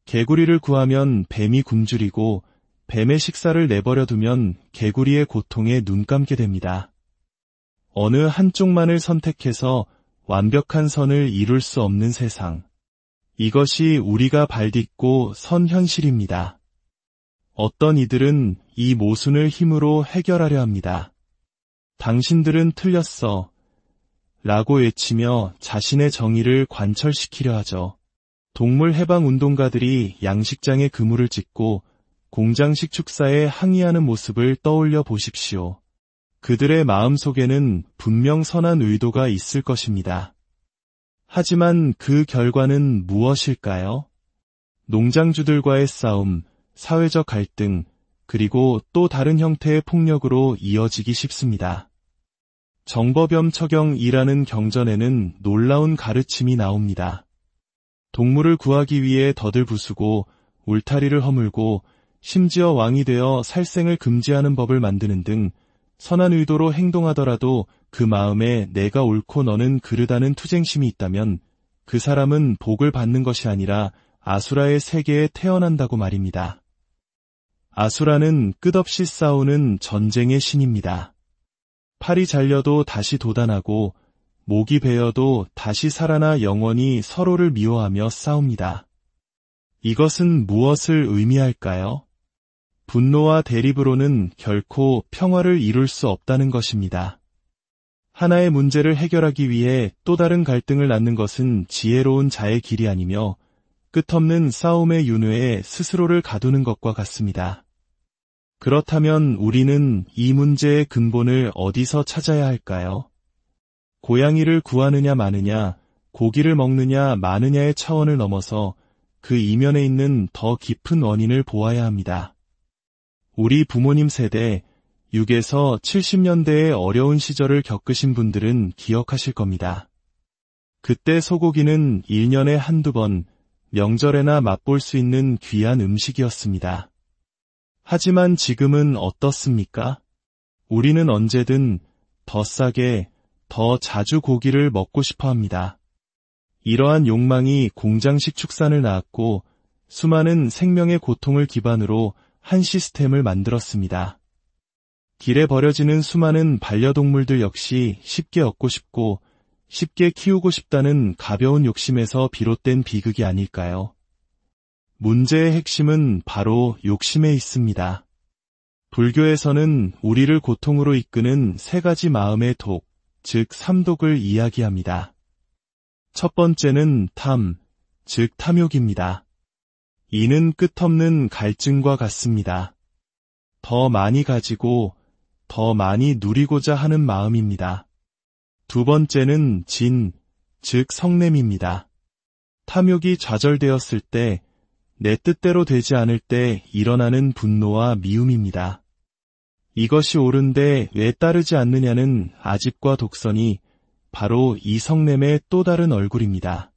개구리를 구하면 뱀이 굶주리고 뱀의 식사를 내버려 두면 개구리의 고통에 눈 감게 됩니다. 어느 한쪽만을 선택해서 완벽한 선을 이룰 수 없는 세상. 이것이 우리가 발딛고 선 현실입니다. 어떤 이들은 이 모순을 힘으로 해결하려 합니다. 당신들은 틀렸어. 라고 외치며 자신의 정의를 관철시키려 하죠. 동물 해방 운동가들이 양식장에 그물을 찢고 공장식 축사에 항의하는 모습을 떠올려 보십시오. 그들의 마음속에는 분명 선한 의도가 있을 것입니다. 하지만 그 결과는 무엇일까요? 농장주들과의 싸움, 사회적 갈등, 그리고 또 다른 형태의 폭력으로 이어지기 쉽습니다. 정법염처경이라는 경전에는 놀라운 가르침이 나옵니다. 동물을 구하기 위해 덫을 부수고 울타리를 허물고 심지어 왕이 되어 살생을 금지하는 법을 만드는 등 선한 의도로 행동하더라도 그 마음에 내가 옳고 너는 그르다는 투쟁심이 있다면 그 사람은 복을 받는 것이 아니라 아수라의 세계에 태어난다고 말입니다. 아수라는 끝없이 싸우는 전쟁의 신입니다. 팔이 잘려도 다시 도단하고 목이 베어도 다시 살아나 영원히 서로를 미워하며 싸웁니다. 이것은 무엇을 의미할까요? 분노와 대립으로는 결코 평화를 이룰 수 없다는 것입니다. 하나의 문제를 해결하기 위해 또 다른 갈등을 낳는 것은 지혜로운 자의 길이 아니며 끝없는 싸움의 윤회에 스스로를 가두는 것과 같습니다. 그렇다면 우리는 이 문제의 근본을 어디서 찾아야 할까요? 고양이를 구하느냐 마느냐, 고기를 먹느냐 마느냐의 차원을 넘어서 그 이면에 있는 더 깊은 원인을 보아야 합니다. 우리 부모님 세대, 6에서 70년대의 어려운 시절을 겪으신 분들은 기억하실 겁니다. 그때 소고기는 1년에 한두 번, 명절에나 맛볼 수 있는 귀한 음식이었습니다. 하지만 지금은 어떻습니까? 우리는 언제든 더 싸게, 더 자주 고기를 먹고 싶어 합니다. 이러한 욕망이 공장식 축산을 낳았고 수많은 생명의 고통을 기반으로 한 시스템을 만들었습니다. 길에 버려지는 수많은 반려동물들 역시 쉽게 얻고 싶고 쉽게 키우고 싶다는 가벼운 욕심에서 비롯된 비극이 아닐까요? 문제의 핵심은 바로 욕심에 있습니다. 불교에서는 우리를 고통으로 이끄는 세 가지 마음의 독, 즉 삼독을 이야기합니다. 첫 번째는 탐, 즉 탐욕입니다. 이는 끝없는 갈증과 같습니다. 더 많이 가지고 더 많이 누리고자 하는 마음입니다. 두 번째는 진, 즉 성냄입니다. 탐욕이 좌절되었을 때, 내 뜻대로 되지 않을 때 일어나는 분노와 미움입니다. 이것이 옳은데 왜 따르지 않느냐는 아집과 독선이 바로 이 성냄의 또 다른 얼굴입니다.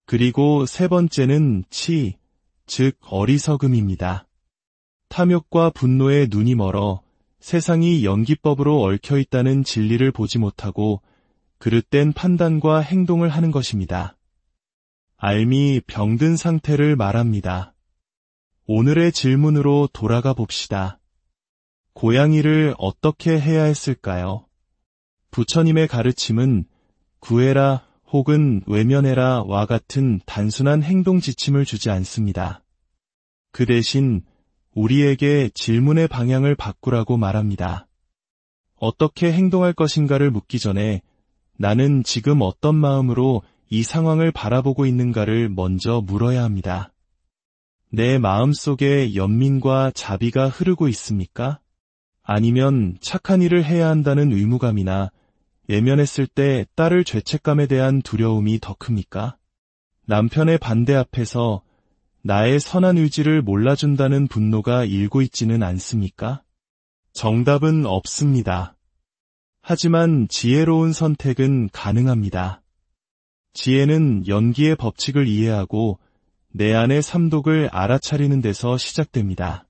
그리고 세 번째는 치, 즉 어리석음입니다. 탐욕과 분노에 눈이 멀어 세상이 연기법으로 얽혀있다는 진리를 보지 못하고 그릇된 판단과 행동을 하는 것입니다. 알미 병든 상태를 말합니다. 오늘의 질문으로 돌아가 봅시다. 고양이를 어떻게 해야 했을까요? 부처님의 가르침은 구해라 혹은 외면해라와 같은 단순한 행동 지침을 주지 않습니다. 그 대신 우리에게 질문의 방향을 바꾸라고 말합니다. 어떻게 행동할 것인가를 묻기 전에 나는 지금 어떤 마음으로 이 상황을 바라보고 있는가를 먼저 물어야 합니다. 내 마음 속에 연민과 자비가 흐르고 있습니까? 아니면 착한 일을 해야 한다는 의무감이나 외면했을 때 딸을 죄책감에 대한 두려움이 더 큽니까? 남편의 반대 앞에서 나의 선한 의지를 몰라준다는 분노가 일고 있지는 않습니까? 정답은 없습니다. 하지만 지혜로운 선택은 가능합니다. 지혜는 연기의 법칙을 이해하고 내 안의 삼독을 알아차리는 데서 시작됩니다.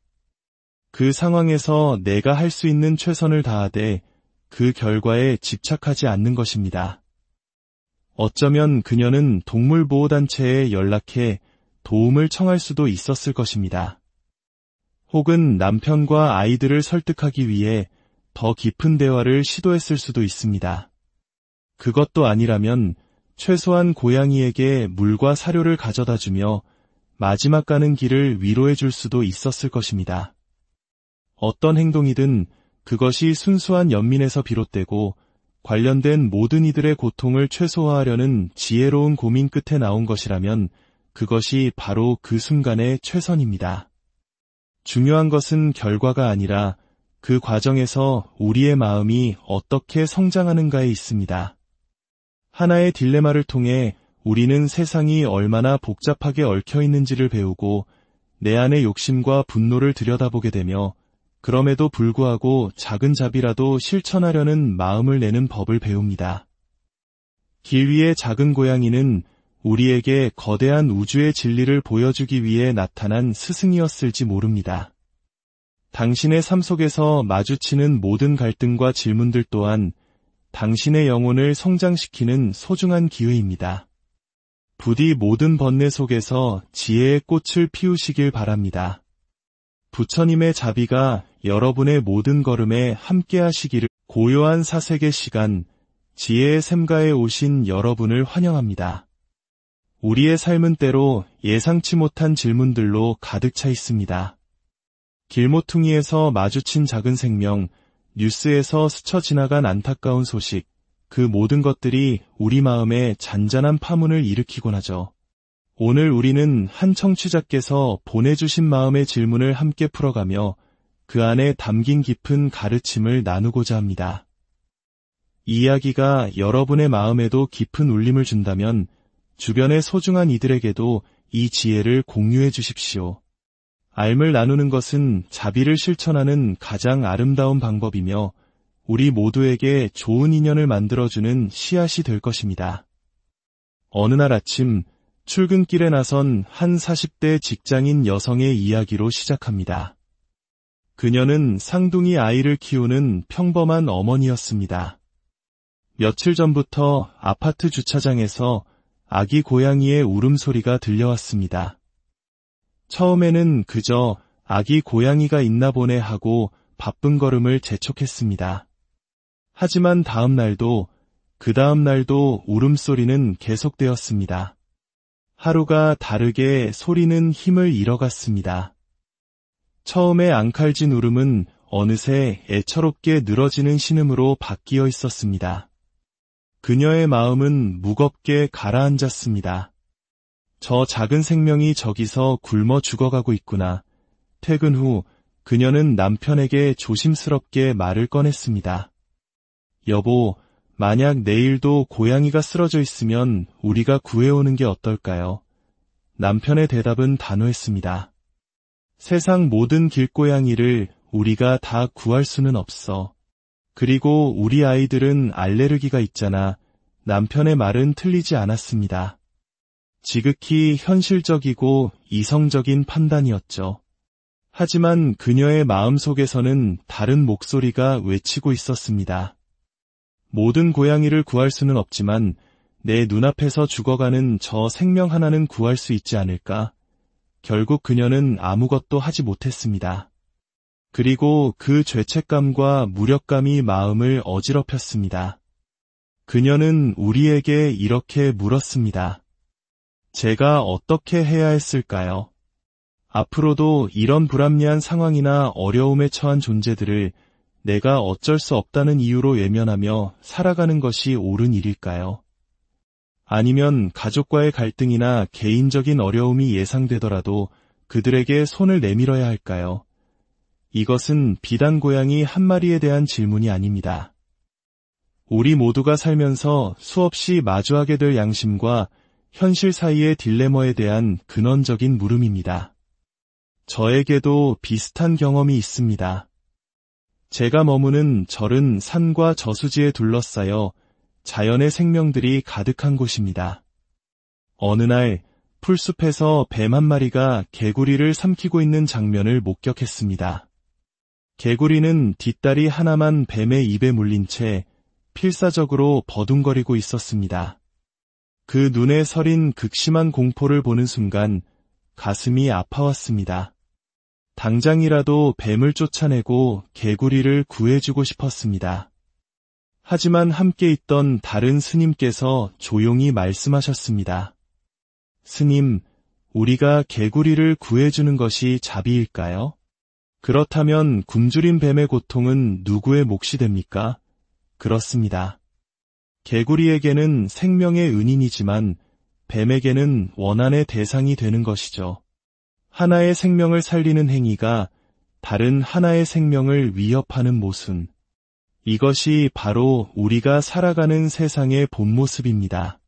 그 상황에서 내가 할 수 있는 최선을 다하되 그 결과에 집착하지 않는 것입니다. 어쩌면 그녀는 동물보호단체에 연락해 도움을 청할 수도 있었을 것입니다. 혹은 남편과 아이들을 설득하기 위해 더 깊은 대화를 시도했을 수도 있습니다. 그것도 아니라면 최소한 고양이에게 물과 사료를 가져다 주며 마지막 가는 길을 위로해 줄 수도 있었을 것입니다. 어떤 행동이든 그것이 순수한 연민에서 비롯되고 관련된 모든 이들의 고통을 최소화하려는 지혜로운 고민 끝에 나온 것이라면 그것이 바로 그 순간의 최선입니다. 중요한 것은 결과가 아니라 그 과정에서 우리의 마음이 어떻게 성장하는가에 있습니다. 하나의 딜레마를 통해 우리는 세상이 얼마나 복잡하게 얽혀 있는지를 배우고 내 안의 욕심과 분노를 들여다보게 되며 그럼에도 불구하고 작은 자비라도 실천하려는 마음을 내는 법을 배웁니다. 길 위의 작은 고양이는 우리에게 거대한 우주의 진리를 보여주기 위해 나타난 스승이었을지 모릅니다. 당신의 삶 속에서 마주치는 모든 갈등과 질문들 또한 당신의 영혼을 성장시키는 소중한 기회입니다. 부디 모든 번뇌 속에서 지혜의 꽃을 피우시길 바랍니다. 부처님의 자비가 여러분의 모든 걸음에 함께 하시기를. 고요한 사색의 시간, 지혜의 샘가에 오신 여러분을 환영합니다. 우리의 삶은 때로 예상치 못한 질문들로 가득 차 있습니다. 길모퉁이에서 마주친 작은 생명, 뉴스에서 스쳐 지나간 안타까운 소식, 그 모든 것들이 우리 마음에 잔잔한 파문을 일으키곤 하죠. 오늘 우리는 한 청취자께서 보내주신 마음의 질문을 함께 풀어가며 그 안에 담긴 깊은 가르침을 나누고자 합니다. 이 이야기가 여러분의 마음에도 깊은 울림을 준다면 주변의 소중한 이들에게도 이 지혜를 공유해 주십시오. 알을 나누는 것은 자비를 실천하는 가장 아름다운 방법이며 우리 모두에게 좋은 인연을 만들어주는 씨앗이 될 것입니다. 어느 날 아침 출근길에 나선 한 40대 직장인 여성의 이야기로 시작합니다. 그녀는 쌍둥이 아이를 키우는 평범한 어머니였습니다. 며칠 전부터 아파트 주차장에서 아기 고양이의 울음소리가 들려왔습니다. 처음에는 그저 아기 고양이가 있나 보네 하고 바쁜 걸음을 재촉했습니다. 하지만 다음 날도 그 다음 날도 울음소리는 계속되었습니다. 하루가 다르게 소리는 힘을 잃어갔습니다. 처음에 앙칼진 울음은 어느새 애처롭게 늘어지는 신음으로 바뀌어 있었습니다. 그녀의 마음은 무겁게 가라앉았습니다. 저 작은 생명이 저기서 굶어 죽어가고 있구나. 퇴근 후 그녀는 남편에게 조심스럽게 말을 꺼냈습니다. 여보, 만약 내일도 고양이가 쓰러져 있으면 우리가 구해오는 게 어떨까요? 남편의 대답은 단호했습니다. 세상 모든 길고양이를 우리가 다 구할 수는 없어. 그리고 우리 아이들은 알레르기가 있잖아. 남편의 말은 틀리지 않았습니다. 지극히 현실적이고 이성적인 판단이었죠. 하지만 그녀의 마음속에서는 다른 목소리가 외치고 있었습니다. 모든 고양이를 구할 수는 없지만 내 눈앞에서 죽어가는 저 생명 하나는 구할 수 있지 않을까? 결국 그녀는 아무것도 하지 못했습니다. 그리고 그 죄책감과 무력감이 마음을 어지럽혔습니다. 그녀는 우리에게 이렇게 물었습니다. 제가 어떻게 해야 했을까요? 앞으로도 이런 불합리한 상황이나 어려움에 처한 존재들을 내가 어쩔 수 없다는 이유로 외면하며 살아가는 것이 옳은 일일까요? 아니면 가족과의 갈등이나 개인적인 어려움이 예상되더라도 그들에게 손을 내밀어야 할까요? 이것은 비단 고양이 한 마리에 대한 질문이 아닙니다. 우리 모두가 살면서 수없이 마주하게 될 양심과 현실 사이의 딜레마에 대한 근원적인 물음입니다. 저에게도 비슷한 경험이 있습니다. 제가 머무는 절은 산과 저수지에 둘러싸여 자연의 생명들이 가득한 곳입니다. 어느 날 풀숲에서 뱀 한 마리가 개구리를 삼키고 있는 장면을 목격했습니다. 개구리는 뒷다리 하나만 뱀의 입에 물린 채 필사적으로 버둥거리고 있었습니다. 그 눈에 서린 극심한 공포를 보는 순간 가슴이 아파왔습니다. 당장이라도 뱀을 쫓아내고 개구리를 구해주고 싶었습니다. 하지만 함께 있던 다른 스님께서 조용히 말씀하셨습니다. 스님, 우리가 개구리를 구해주는 것이 자비일까요? 그렇다면 굶주린 뱀의 고통은 누구의 몫이 됩니까? 그렇습니다. 개구리에게는 생명의 은인이지만 뱀에게는 원한의 대상이 되는 것이죠. 하나의 생명을 살리는 행위가 다른 하나의 생명을 위협하는 모순. 이것이 바로 우리가 살아가는 세상의 본 모습입니다.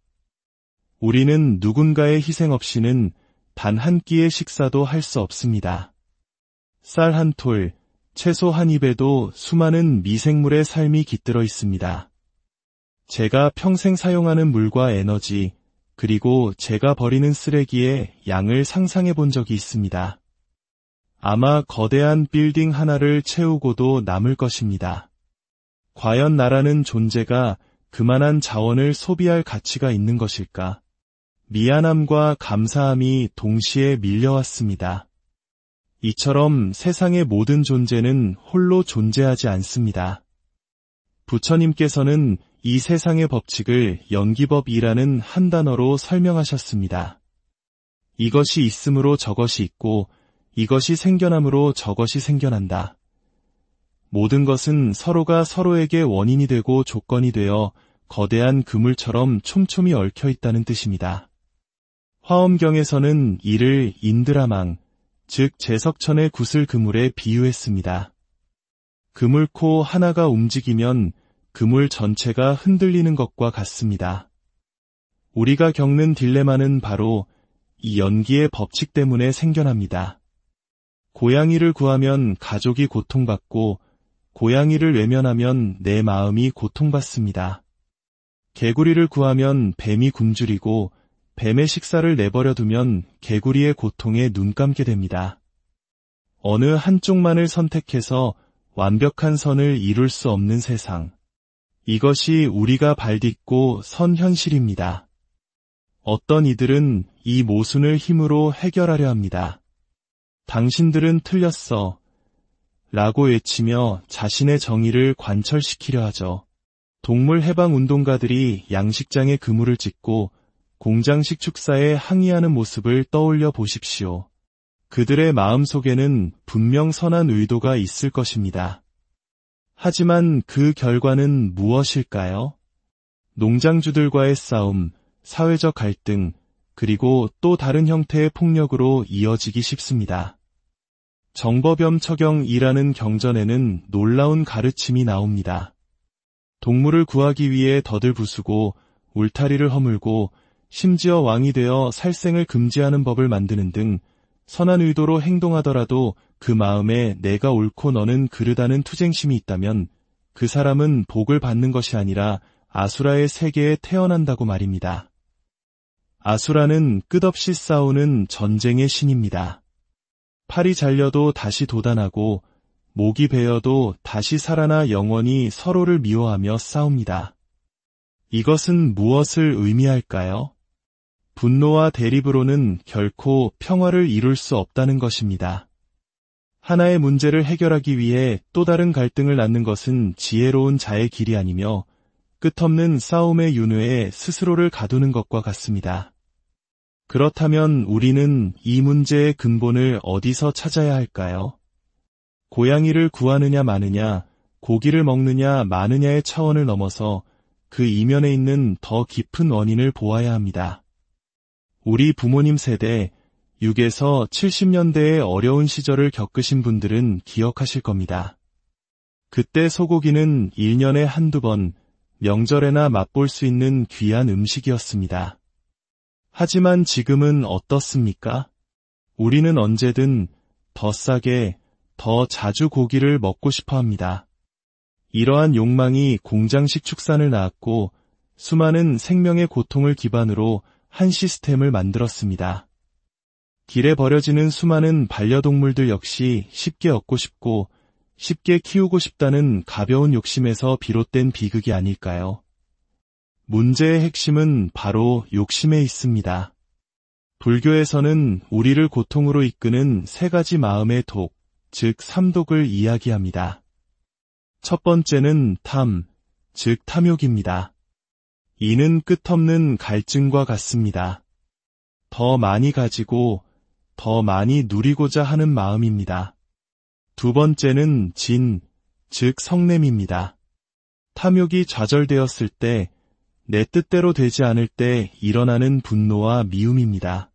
우리는 누군가의 희생 없이는 단 한 끼의 식사도 할 수 없습니다. 쌀 한 톨, 채소 한 입에도 수많은 미생물의 삶이 깃들어 있습니다. 제가 평생 사용하는 물과 에너지, 그리고 제가 버리는 쓰레기의 양을 상상해 본 적이 있습니다. 아마 거대한 빌딩 하나를 채우고도 남을 것입니다. 과연 나라는 존재가 그만한 자원을 소비할 가치가 있는 것일까? 미안함과 감사함이 동시에 밀려왔습니다. 이처럼 세상의 모든 존재는 홀로 존재하지 않습니다. 부처님께서는 이 세상의 법칙을 연기법이라는 한 단어로 설명하셨습니다. 이것이 있으므로 저것이 있고 이것이 생겨남으로 저것이 생겨난다. 모든 것은 서로가 서로에게 원인이 되고 조건이 되어 거대한 그물처럼 촘촘히 얽혀 있다는 뜻입니다. 화엄경에서는 이를 인드라망, 즉 제석천의 구슬 그물에 비유했습니다. 그물코 하나가 움직이면 그물 전체가 흔들리는 것과 같습니다. 우리가 겪는 딜레마는 바로 이 연기의 법칙 때문에 생겨납니다. 고양이를 구하면 가족이 고통받고 고양이를 외면하면 내 마음이 고통받습니다. 개구리를 구하면 뱀이 굶주리고 뱀의 식사를 내버려 두면 개구리의 고통에 눈 감게 됩니다. 어느 한쪽만을 선택해서 완벽한 선을 이룰 수 없는 세상. 이것이 우리가 발딛고 선 현실입니다. 어떤 이들은 이 모순을 힘으로 해결하려 합니다. 당신들은 틀렸어. 라고 외치며 자신의 정의를 관철시키려 하죠. 동물 해방 운동가들이 양식장에 그물을 찢고 공장식 축사에 항의하는 모습을 떠올려 보십시오. 그들의 마음속에는 분명 선한 의도가 있을 것입니다. 하지만 그 결과는 무엇일까요? 농장주들과의 싸움, 사회적 갈등, 그리고 또 다른 형태의 폭력으로 이어지기 쉽습니다. 정법염처경이라는 경전에는 놀라운 가르침이 나옵니다. 동물을 구하기 위해 덫을 부수고 울타리를 허물고 심지어 왕이 되어 살생을 금지하는 법을 만드는 등 선한 의도로 행동하더라도 그 마음에 내가 옳고 너는 그르다는 투쟁심이 있다면 그 사람은 복을 받는 것이 아니라 아수라의 세계에 태어난다고 말입니다. 아수라는 끝없이 싸우는 전쟁의 신입니다. 팔이 잘려도 다시 돋아나고 목이 베어도 다시 살아나 영원히 서로를 미워하며 싸웁니다. 이것은 무엇을 의미할까요? 분노와 대립으로는 결코 평화를 이룰 수 없다는 것입니다. 하나의 문제를 해결하기 위해 또 다른 갈등을 낳는 것은 지혜로운 자의 길이 아니며 끝없는 싸움의 윤회에 스스로를 가두는 것과 같습니다. 그렇다면 우리는 이 문제의 근본을 어디서 찾아야 할까요? 고양이를 구하느냐 마느냐, 고기를 먹느냐 마느냐의 차원을 넘어서 그 이면에 있는 더 깊은 원인을 보아야 합니다. 우리 부모님 세대, 6에서 70년대의 어려운 시절을 겪으신 분들은 기억하실 겁니다. 그때 소고기는 1년에 한두 번, 명절에나 맛볼 수 있는 귀한 음식이었습니다. 하지만 지금은 어떻습니까? 우리는 언제든 더 싸게, 더 자주 고기를 먹고 싶어 합니다. 이러한 욕망이 공장식 축산을 낳았고 수많은 생명의 고통을 기반으로 한 시스템을 만들었습니다. 길에 버려지는 수많은 반려동물들 역시 쉽게 얻고 싶고 쉽게 키우고 싶다는 가벼운 욕심에서 비롯된 비극이 아닐까요? 문제의 핵심은 바로 욕심에 있습니다. 불교에서는 우리를 고통으로 이끄는 세 가지 마음의 독, 즉 삼독을 이야기합니다. 첫 번째는 탐, 즉 탐욕입니다. 이는 끝없는 갈증과 같습니다. 더 많이 가지고 더 많이 누리고자 하는 마음입니다. 두 번째는 진, 즉 성냄입니다. 탐욕이 좌절되었을 때, 내 뜻대로 되지 않을 때 일어나는 분노와 미움입니다.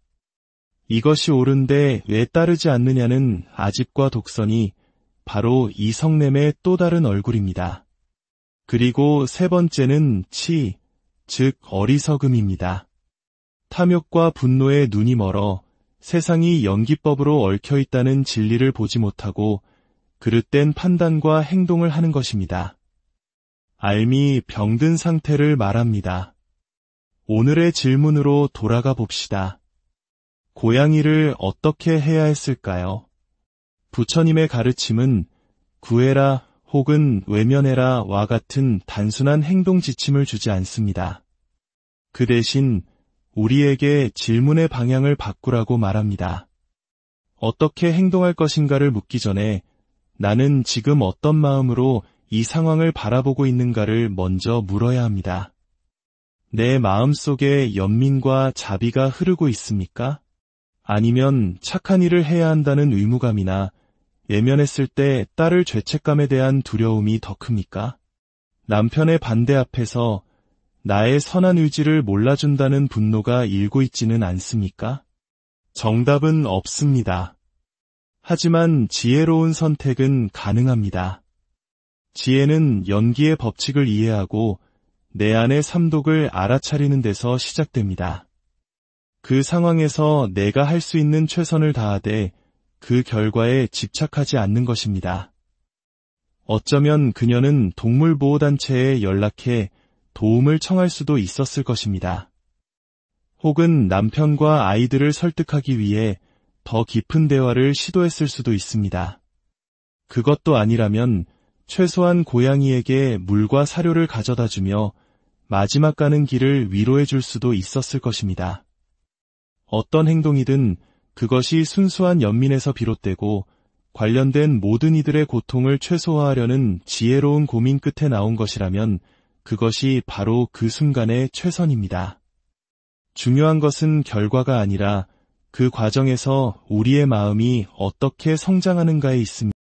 이것이 옳은데 왜 따르지 않느냐는 아집과 독선이 바로 이 성냄의 또 다른 얼굴입니다. 그리고 세 번째는 치, 즉 어리석음입니다. 탐욕과 분노에 눈이 멀어 세상이 연기법으로 얽혀있다는 진리를 보지 못하고 그릇된 판단과 행동을 하는 것입니다. 알미 병든 상태를 말합니다. 오늘의 질문으로 돌아가 봅시다. 고양이를 어떻게 해야 했을까요? 부처님의 가르침은 구해라 혹은 외면해라와 같은 단순한 행동 지침을 주지 않습니다. 그 대신 우리에게 질문의 방향을 바꾸라고 말합니다. 어떻게 행동할 것인가를 묻기 전에 나는 지금 어떤 마음으로 이 상황을 바라보고 있는가를 먼저 물어야 합니다. 내 마음속에 연민과 자비가 흐르고 있습니까? 아니면 착한 일을 해야 한다는 의무감이나 예면했을 때 딸을 죄책감에 대한 두려움이 더 큽니까? 남편의 반대 앞에서 나의 선한 의지를 몰라준다는 분노가 일고 있지는 않습니까? 정답은 없습니다. 하지만 지혜로운 선택은 가능합니다. 지혜는 연기의 법칙을 이해하고 내 안의 삼독을 알아차리는 데서 시작됩니다. 그 상황에서 내가 할 수 있는 최선을 다하되 그 결과에 집착하지 않는 것입니다. 어쩌면 그녀는 동물보호단체에 연락해 도움을 청할 수도 있었을 것입니다. 혹은 남편과 아이들을 설득하기 위해 더 깊은 대화를 시도했을 수도 있습니다. 그것도 아니라면 최소한 고양이에게 물과 사료를 가져다 주며 마지막 가는 길을 위로해 줄 수도 있었을 것입니다. 어떤 행동이든 그것이 순수한 연민에서 비롯되고 관련된 모든 이들의 고통을 최소화하려는 지혜로운 고민 끝에 나온 것이라면 그것이 바로 그 순간의 최선입니다. 중요한 것은 결과가 아니라 그 과정에서 우리의 마음이 어떻게 성장하는가에 있습니다.